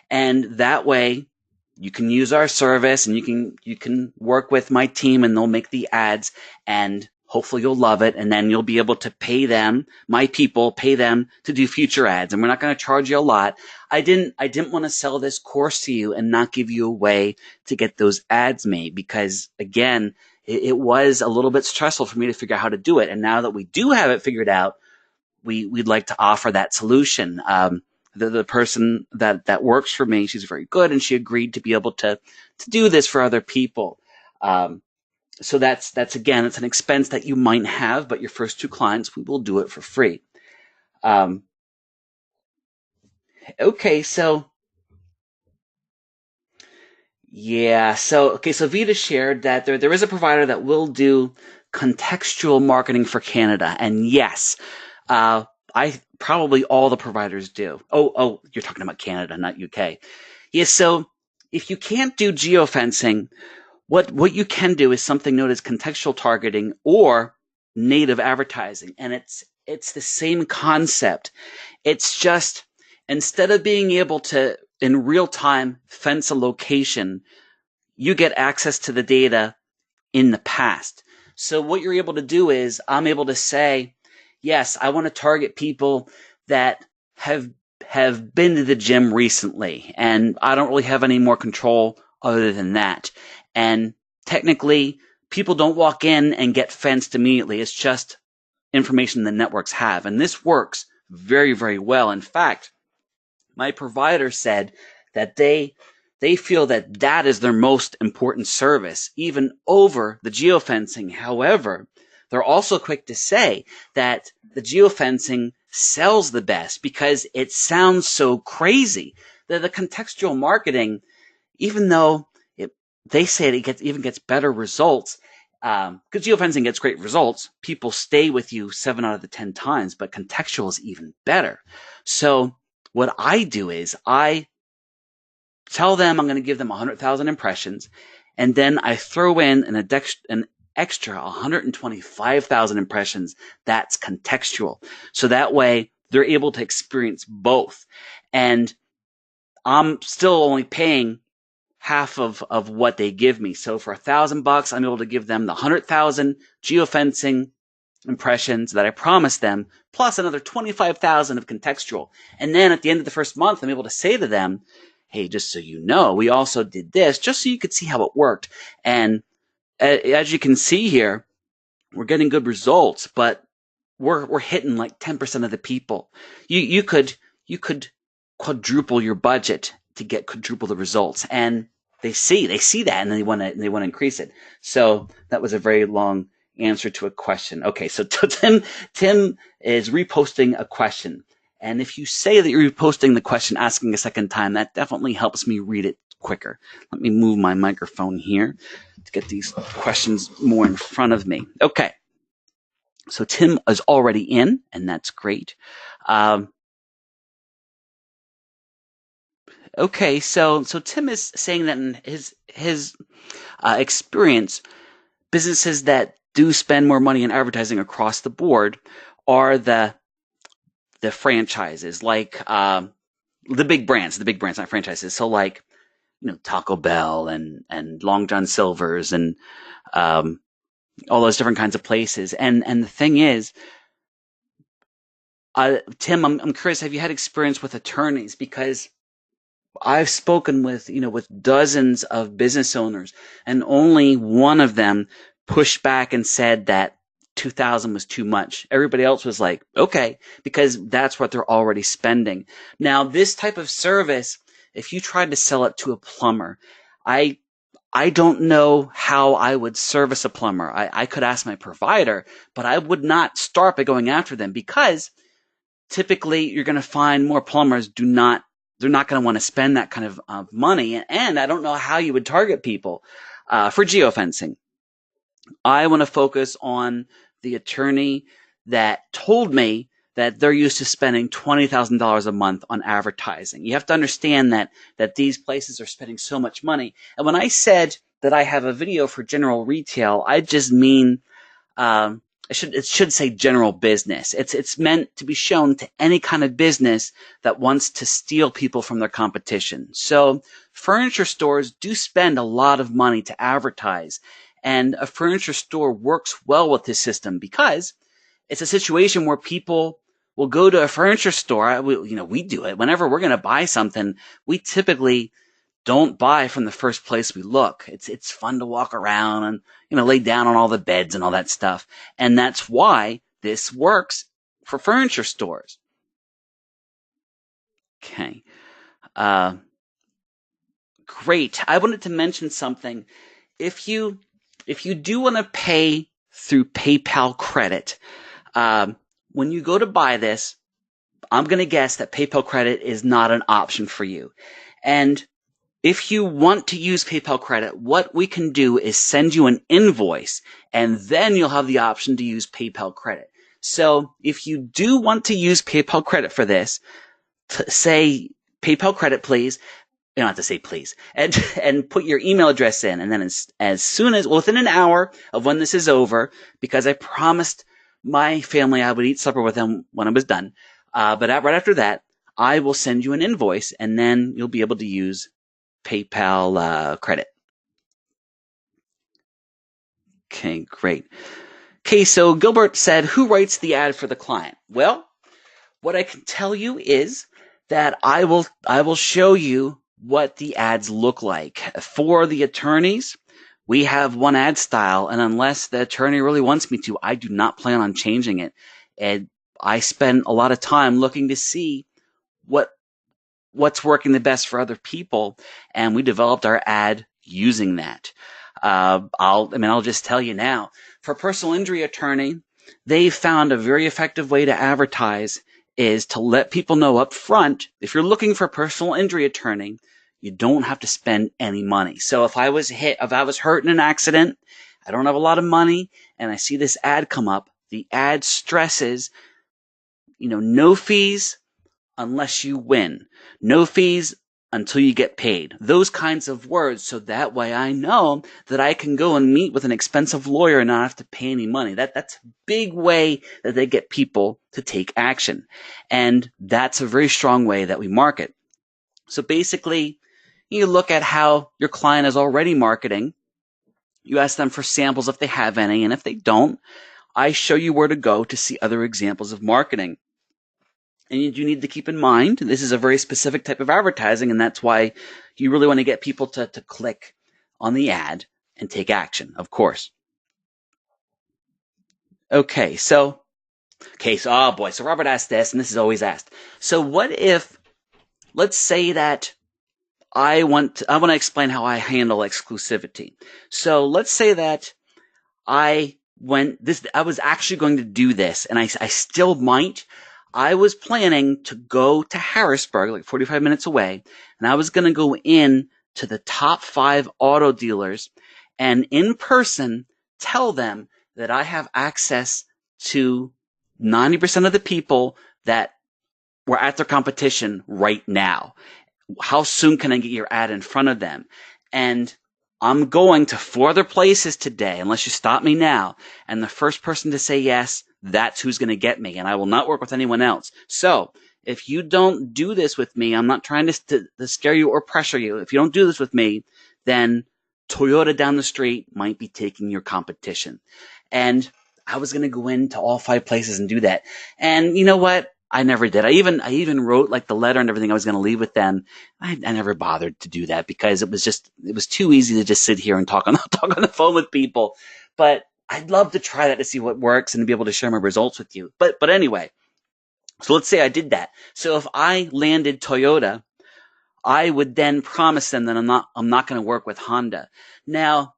Speaker 1: And that way you can use our service, and you can work with my team, and they'll make the ads, and hopefully you'll love it, and then you'll be able to pay them, my people, pay them to do future ads. And we're not going to charge you a lot. I didn't want to sell this course to you and not give you a way to get those ads made, because again, it was a little bit stressful for me to figure out how to do it. And now that we do have it figured out, we'd like to offer that solution. The person that works for me, she's very good, and she agreed to be able to do this for other people. So that's again, it's an expense that you might have, but your first 2 clients, we will do it for free. Okay, so yeah, so Vita shared that there is a provider that will do contextual marketing for Canada, and yes, probably all the providers do. Oh, you're talking about Canada, not UK. Yes, so if you can't do geofencing, what you can do is something known as contextual targeting or native advertising, and it's the same concept. It's just, instead of being able to in real time fence a location, you get access to the data in the past. So what you're able to do is, I'm able to say, yes, I want to target people that have been to the gym recently, and I don't really have any more control other than that. And technically, people don't walk in and get fenced immediately. It's just information the networks have. And this works very, very well. In fact, my provider said that they feel that is their most important service, even over the geofencing. However, they're also quick to say that the geofencing sells the best because it sounds so crazy. That the contextual marketing, even though they say it even gets better results, because geofencing gets great results, people stay with you 7 out of the 10 times, but contextual is even better. So what I do is I tell them I'm going to give them 100,000 impressions, and then I throw in an extra 125,000 impressions that's contextual. So that way they're able to experience both. And I'm still only paying half of what they give me. So for $1,000, I'm able to give them the 100,000 geofencing impressions that I promised them, plus another 25,000 of contextual. And then at the end of the first month, I'm able to say to them, hey, just so you know, we also did this, just so you could see how it worked. And as you can see here, we're getting good results, but we're hitting like 10% of the people. You could quadruple your budget to get quadruple the results, and they see that, and they want to increase it. So that was a very long answer to a question. Okay, so Tim is reposting a question, and if you say that you're reposting the question, asking a second time, that definitely helps me read it quicker. Let me move my microphone here to get these questions more in front of me. Okay. So Tim is already in, and that's great. Okay, so Tim is saying that in his experience, businesses that do spend more money in advertising across the board are the franchises, like the big brands, not franchises. So like, Taco Bell and Long John Silver's and um, all those different kinds of places. And the thing is, Tim, I'm curious, have you had experience with attorneys? Because I've spoken with dozens of business owners, and only one of them pushed back and said that 2000 was too much. Everybody else was like, okay, because that's what they're already spending. Now, this type of service, if you tried to sell it to a plumber, I I don't know how I would service a plumber. I could ask my provider, but I would not start by going after them, because typically you're going to find more plumbers they're not going to want to spend that kind of money. And I don't know how you would target people for geofencing. I want to focus on the attorney that told me that they're used to spending $20,000 a month on advertising. You have to understand that these places are spending so much money. And when I said that I have a video for general retail, I just mean it should say general business. It's meant to be shown to any kind of business that wants to steal people from their competition. So furniture stores do spend a lot of money to advertise, and a furniture store works well with this system because it's a situation where people will go to a furniture store. We do it whenever we're going to buy something. We typically don't buy from the first place we look. It's fun to walk around and lay down on all the beds and all that stuff. And that's why this works for furniture stores. Okay. Great. I wanted to mention something. If you do want to pay through PayPal credit, when you go to buy this, I'm going to guess that PayPal credit is not an option for you. And if you want to use PayPal credit, what we can do is send you an invoice, and then you'll have the option to use PayPal credit. So if you do want to use PayPal credit for this, say PayPal credit, please. You don't have to say please, and put your email address in, and then as soon as within an hour of when this is over, because I promised my family I would eat supper with them when I was done. But right after that, I will send you an invoice, and then you'll be able to use PayPal credit. Okay, great. Okay, so Gilbert said, who writes the ad for the client? Well, what I can tell you is that I will show you what the ads look like. For the attorneys, we have one ad style, and unless the attorney really wants me to, I do not plan on changing it. And I spend a lot of time looking to see what's working the best for other people, and we developed our ad using that. I'll just tell you now. For personal injury attorney, they found a very effective way to advertise is to let people know up front, if you're looking for a personal injury attorney, you don't have to spend any money. So if I was hurt in an accident, I don't have a lot of money, and I see this ad come up, the ad stresses, no fees unless you win. No fees until you get paid. Those kinds of words, so that way I know that I can go and meet with an expensive lawyer and not have to pay any money. That's a big way that they get people to take action. And that's a very strong way that we market. So basically, you look at how your client is already marketing. You ask them for samples if they have any, and if they don't, I show you where to go to see other examples of marketing. And you do need to keep in mind, this is a very specific type of advertising, and that's why you really want to get people to click on the ad and take action, of course. Okay, so Robert asked this, and this is always asked. So what if, let's say that I want to explain how I handle exclusivity. So let's say that I was actually going to do this, and I still might. I was planning to go to Harrisburg, like 45 minutes away, and I was going to go in to the top 5 auto dealers and in person tell them that I have access to 90% of the people that were at their competition right now. How soon can I get your ad in front of them? And I'm going to 4 other places today, unless you stop me now. And the first person to say yes, that's who's going to get me. And I will not work with anyone else. So if you don't do this with me, I'm not trying to scare you or pressure you. If you don't do this with me, then Toyota down the street might be taking your competition. And I was going to go into all 5 places and do that. And you know what? I never did. I even wrote like the letter and everything I was going to leave with them. I never bothered to do that because it was too easy to just sit here and talk on the phone with people. But I'd love to try that to see what works and to be able to share my results with you. But anyway, so let's say I did that. So if I landed Toyota, I would then promise them that I'm not going to work with Honda. Now,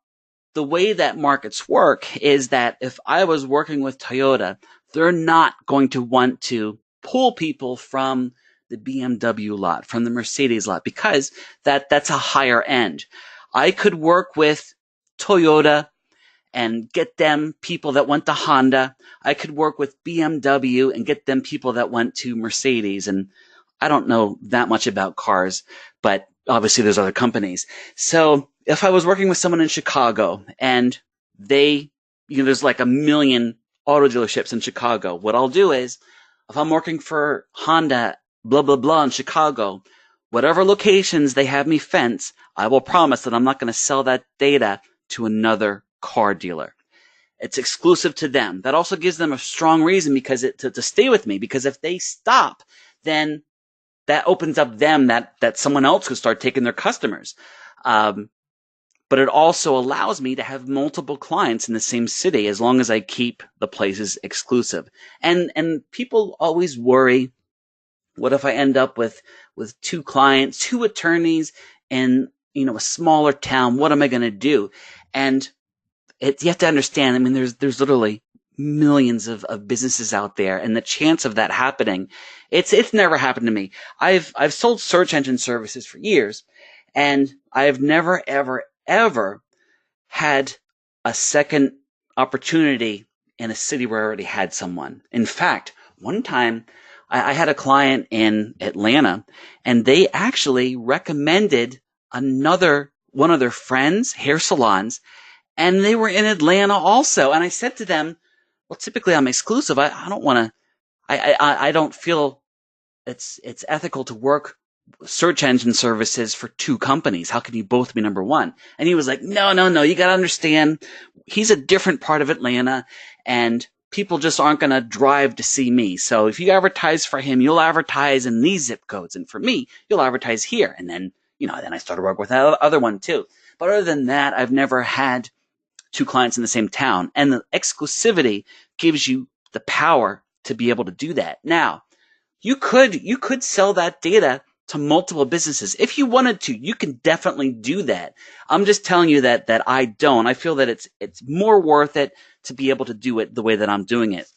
Speaker 1: the way that markets work is that if I was working with Toyota, they're not going to want to pull people from the BMW lot, from the Mercedes lot, because that's a higher end. I could work with Toyota and get them people that went to Honda. I could work with BMW and get them people that went to Mercedes. And I don't know that much about cars, but obviously there's other companies. So if I was working with someone in Chicago and there's like 1 million auto dealerships in Chicago, what I'll do is, if I'm working for Honda, blah, blah, blah in Chicago, whatever locations they have me fence, I will promise that I'm not going to sell that data to another car dealer. It's exclusive to them. That also gives them a strong reason to stay with me, because if they stop, then that opens up them that someone else could start taking their customers. But it also allows me to have multiple clients in the same city as long as I keep the places exclusive. And people always worry, what if I end up with 2 clients, 2 attorneys in a smaller town? What am I going to do? And you have to understand, I mean, there's literally millions of businesses out there, and the chance of that happening, it's never happened to me. I've sold search engine services for years, and I've never ever had a second opportunity in a city where I already had someone. In fact, one time I had a client in Atlanta, and they actually recommended one of their friends' hair salons, and they were in Atlanta also. And I said to them, well, typically I'm exclusive. I don't want to, I don't feel it's ethical to work search engine services for 2 companies. How can you both be number 1? And he was like, no, you got to understand, he's a different part of Atlanta, and people just aren't going to drive to see me. So if you advertise for him, you'll advertise in these zip codes, and for me, you'll advertise here. And then, then I started working with that other one too. But other than that, I've never had 2 clients in the same town. And the exclusivity gives you the power to be able to do that. Now, you could sell that data to multiple businesses. If you wanted to, you can definitely do that. I'm just telling you that I don't. I feel that it's more worth it to be able to do it the way that I'm doing it.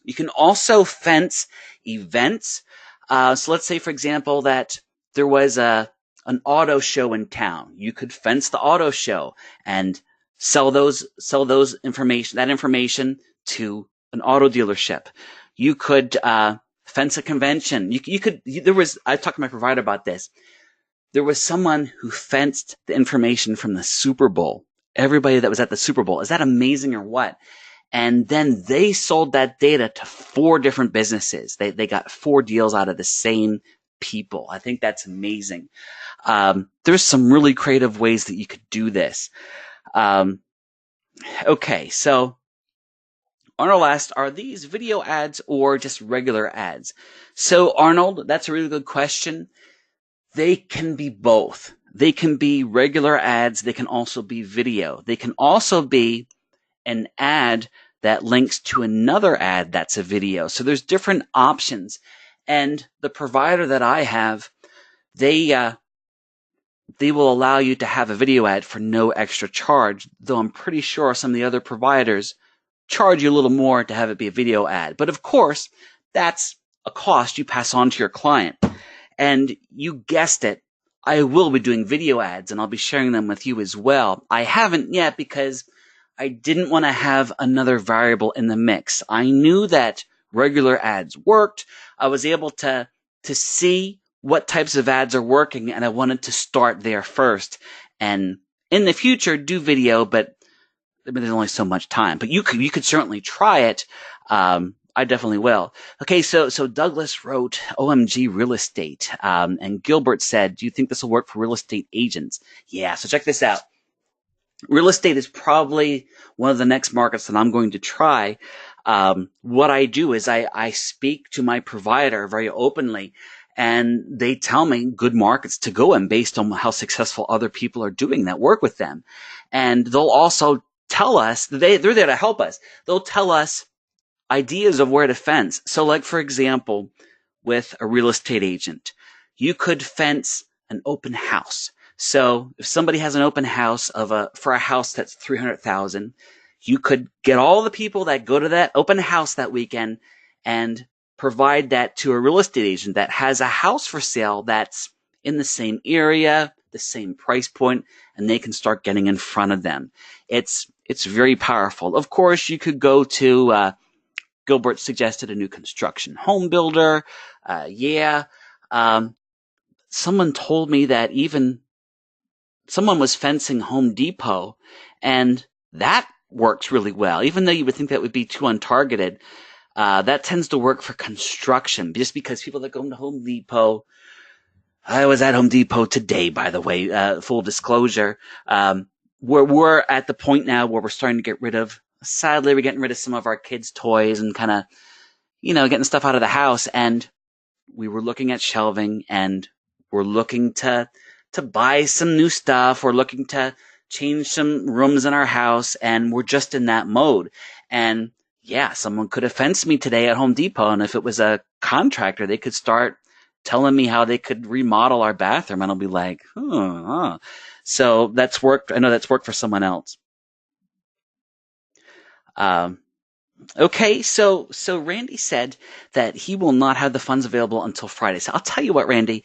Speaker 1: You can also fence events. So let's say, for example, that there was an auto show in town. You could fence the auto show and sell that information to an auto dealership. You could fence a convention. I talked to my provider about this. There was someone who fenced the information from the Super Bowl. Everybody that was at the Super Bowl. Is that amazing or what? And then they sold that data to 4 different businesses. They got 4 deals out of the same people. I think that's amazing. There's some really creative ways that you could do this. Okay, so Arnold asked, are these video ads or just regular ads? So Arnold, that's a really good question. They can be both. They can be regular ads. They can also be video. They can also be an ad that links to another ad that's a video. So there's different options. And the provider that I have, they will allow you to have a video ad for no extra charge, though I'm pretty sure some of the other providers charge you a little more to have it be a video ad. But of course, that's a cost you pass on to your client. And you guessed it, I will be doing video ads, and I'll be sharing them with you as well. I haven't yet because I didn't want to have another variable in the mix. I knew that regular ads worked. I was able to see what types of ads are working, and I wanted to start there first. And in the future, do video, but there's only so much time. But you could certainly try it. I definitely will. Okay, so Douglas wrote OMG real estate, and Gilbert said, "Do you think this will work for real estate agents?" Yeah. So check this out. Real estate is probably one of the next markets that I'm going to try. What I do is I speak to my provider very openly, and they tell me good markets to go in based on how successful other people are doing that work with them. And they'll also tell us, they're there to help us. They'll tell us ideas of where to fence. So like, for example, with a real estate agent, you could fence an open house. So if somebody has an open house for a house that's $300,000, you could get all the people that go to that open house that weekend and provide that to a real estate agent that has a house for sale that's in the same area, the same price point, and they can start getting in front of them. It's very powerful. Of course, you could go to Gilbert suggested a new construction home builder. Someone told me that even someone was fencing Home Depot, and that works really well. Even though you would think that would be too untargeted, that tends to work for construction, just because people that go to Home Depot. I was at Home Depot today, by the way, full disclosure. We're at the point now where we're starting to get rid of, sadly, we're getting rid of some of our kids' toys and kind of, getting stuff out of the house. And we were looking at shelving, and we're looking to buy some new stuff. We're looking to change some rooms in our house, and we're just in that mode. And yeah, someone could have fenced me today at Home Depot, and if it was a contractor, they could start telling me how they could remodel our bathroom, and I'll be like, So that's worked. I know that's worked for someone else. Okay, so Randy said that he will not have the funds available until Friday. So I'll tell you what, Randy.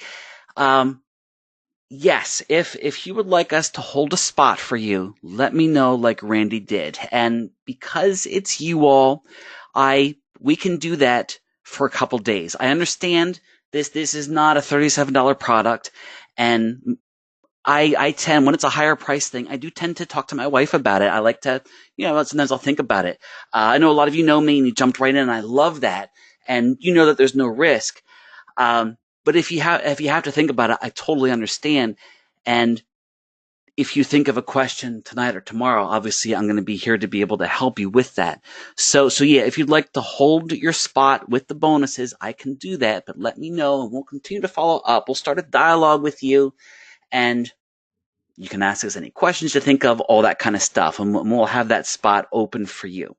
Speaker 1: Yes, if you would like us to hold a spot for you, let me know like Randy did. And because it's you all, we can do that for a couple days. I understand this is not a $37 product, and I tend, when it's a higher price thing, I do tend to talk to my wife about it. I like to, sometimes I'll think about it. I know a lot of you know me and you jumped right in, and I love that. And you know that there's no risk. But if you have to think about it, I totally understand. And if you think of a question tonight or tomorrow, obviously I'm going to be here to be able to help you with that. So yeah, if you'd like to hold your spot with the bonuses, I can do that, but let me know and we'll continue to follow up. We'll start a dialogue with you, and you can ask us any questions you think of, all that kind of stuff, and we'll have that spot open for you.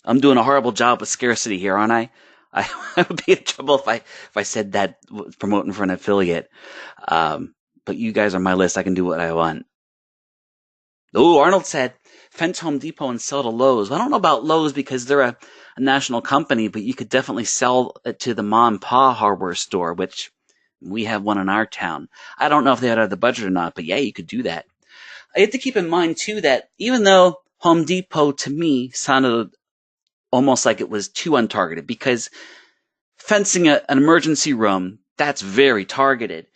Speaker 1: I'm doing a horrible job with scarcity here, aren't I? I would be in trouble if I said that promoting for an affiliate. But you guys are my list. I can do what I want. Oh, Arnold said, fence Home Depot and sell to Lowe's. Well, I don't know about Lowe's because they're a national company, but you could definitely sell it to the mom and pa hardware store, which we have one in our town. I don't know if they had the budget or not, but yeah, you could do that. I have to keep in mind, too, that even though Home Depot, to me, sounded almost like it was too untargeted, because fencing an emergency room, that's very targeted,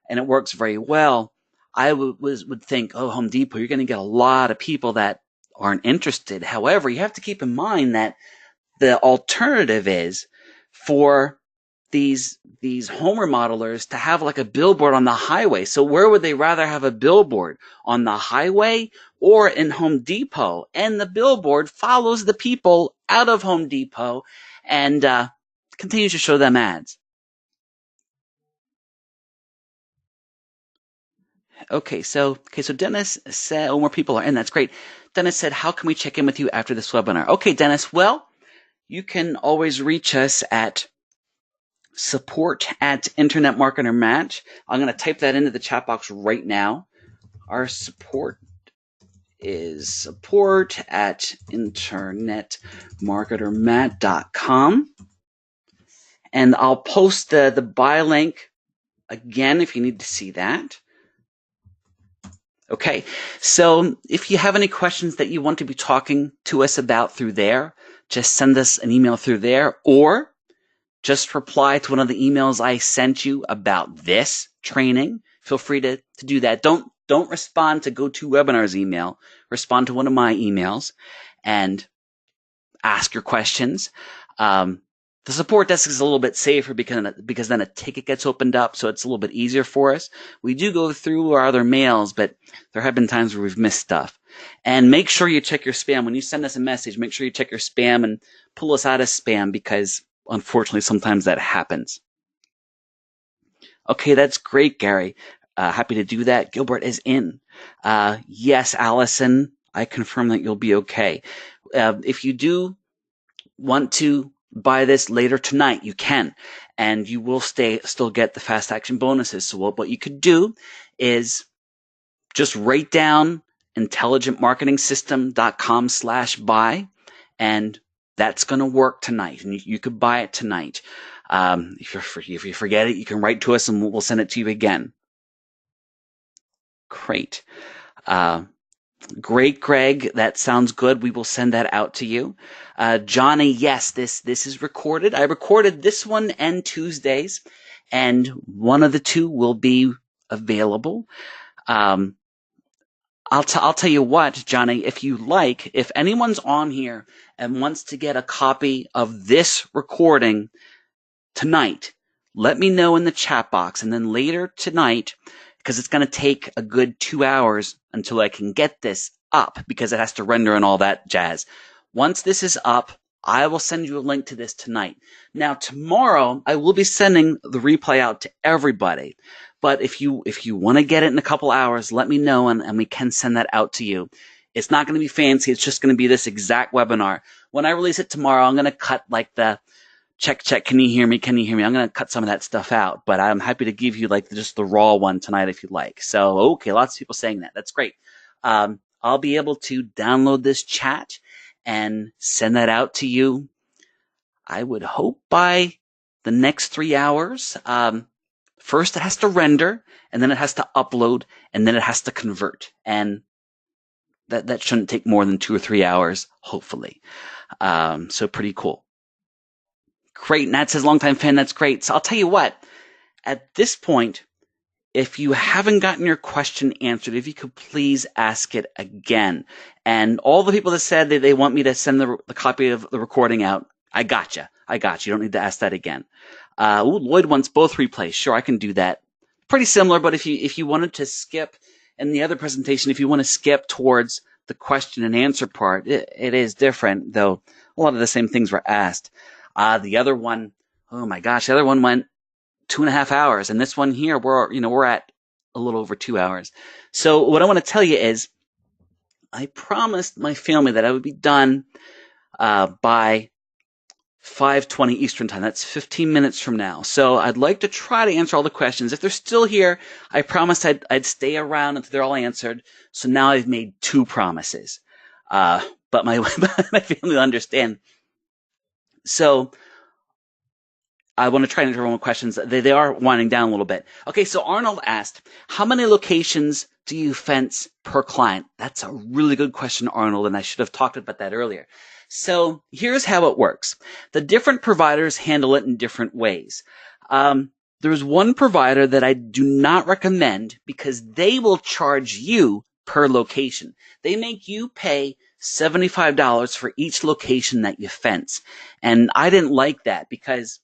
Speaker 1: and it works very well. I would think, oh, Home Depot, you're going to get a lot of people that aren't interested. However, you have to keep in mind that the alternative is for these home remodelers to have like a billboard on the highway. So where would they rather have a billboard? On the highway or in Home Depot? And the billboard follows the people out of Home Depot and continues to show them ads. Okay, so Dennis said, more people are in. That's great. Dennis said, how can we check in with you after this webinar? Okay, Dennis, well, you can always reach us at support@Internet Marketer Match. I'm going to type that into the chat box right now. Our support is support@internetmarketermatt.com. And I'll post the buy link again if you need to see that. Okay, so if you have any questions that you want to be talking to us about through there, just send us an email through there, or just reply to one of the emails I sent you about this training. Feel free to do that. Don't respond to GoToWebinar's email. Respond to one of my emails and ask your questions. The support desk is a little bit safer because then a ticket gets opened up, so it's a little bit easier for us. We do go through our other mails, but there have been times where we've missed stuff. And make sure you check your spam. When you send us a message, make sure you check your spam and pull us out of spam, because unfortunately sometimes that happens. Okay, that's great, Gary. Happy to do that. Gilbert is in. Yes, Allison, I confirm that you'll be okay. If you do want to buy this later tonight, you can, and you will still get the fast action bonuses. So what you could do is just write down intelligentmarketingsystem.com/buy, and that's going to work tonight, and you could buy it tonight. If you forget it, you can write to us and we'll send it to you again. Great. Great, Greg. That sounds good. We will send that out to you. Johnny, yes, this is recorded. I recorded this one and Tuesdays, and one of the two will be available. I'll tell you what, Johnny, if anyone's on here and wants to get a copy of this recording tonight, let me know in the chat box, and then later tonight, because it's going to take a good 2 hours until I can get this up, because it has to render and all that jazz. Once this is up, I will send you a link to this tonight. Now, tomorrow, I will be sending the replay out to everybody. But if you want to get it in a couple hours, let me know, and we can send that out to you. It's not going to be fancy. It's just going to be this exact webinar. When I release it tomorrow, I'm going to cut like the check, can you hear me? Can you hear me? I'm going to cut some of that stuff out, but I'm happy to give you like just the raw one tonight if you'd like. So, okay, lots of people saying that. That's great. I'll be able to download this chat and send that out to you, I would hope, by the next 3 hours. First, it has to render, and then it has to upload, and then it has to convert. And that shouldn't take more than 2 or 3 hours, hopefully. So pretty cool. Great. Nat says, longtime fan. That's great. So I'll tell you what, at this point, if you haven't gotten your question answered, if you could please ask it again. And all the people that said that they want me to send the copy of the recording out, I got you. You don't need to ask that again. Lloyd wants both replays. Sure, I can do that. Pretty similar, but if you wanted to skip in the other presentation, if you want to skip towards the question and answer part, it is different, though a lot of the same things were asked. The other one, oh my gosh, the other one went 2.5 hours, and this one here, we're at a little over 2 hours. So what I want to tell you is, I promised my family that I would be done by 5:20 Eastern time. That's 15 minutes from now. So I'd like to try to answer all the questions. If they're still here, I promised I'd stay around until they're all answered. So now I've made 2 promises. But my family will understand. So I want to try and answer all the questions. They are winding down a little bit. Okay, so Arnold asked, how many locations do you fence per client? That's a really good question, Arnold, and I should have talked about that earlier. So here's how it works. The different providers handle it in different ways. There's one provider that I do not recommend because they will charge you per location. They make you pay $75 for each location that you fence. And I didn't like that because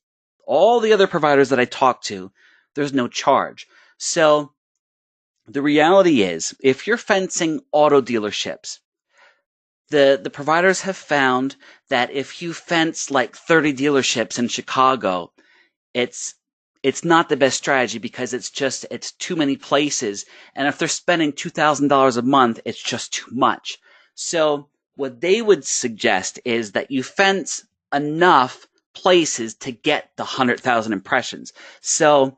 Speaker 1: all the other providers that I talked to, there's no charge. So the reality is, if you're fencing auto dealerships, the providers have found that if you fence like 30 dealerships in Chicago, it's not the best strategy because it's too many places. And if they're spending $2,000 a month, it's just too much. So what they would suggest is that you fence enough places to get the 100,000 impressions. So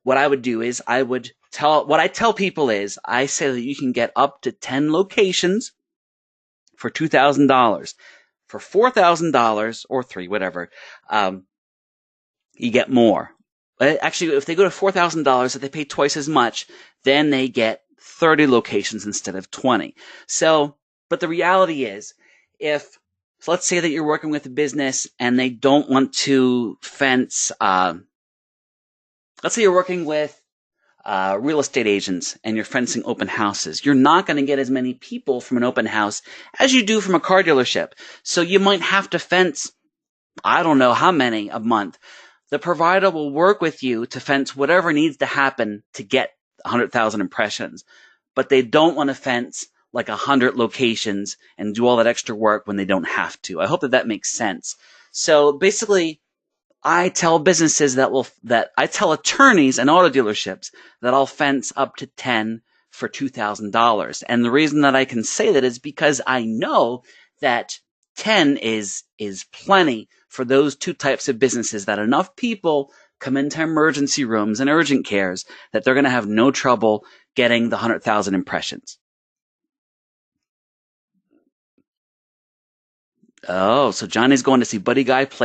Speaker 1: what I would do is I tell people is I say that you can get up to 10 locations for $2,000. For $4,000 or $3,000, whatever, you get more. Actually, if they go to $4,000, if they pay twice as much, then they get 30 locations instead of 20. So, but the reality is, so let's say that you're working with a business and they don't want to fence, let's say you're working with real estate agents and you're fencing open houses. You're not going to get as many people from an open house as you do from a car dealership. So you might have to fence, I don't know how many a month. The provider will work with you to fence whatever needs to happen to get 100,000 impressions, but they don't want to fence like 100 locations and do all that extra work when they don't have to. I hope that makes sense. So basically, I tell businesses I tell attorneys and auto dealerships that I'll fence up to 10 for $2,000. And the reason that I can say that is because I know that 10 is plenty for those two types of businesses, that enough people come into emergency rooms and urgent cares that they're going to have no trouble getting the 100,000 impressions. Oh, so Johnny's going to see Buddy Guy play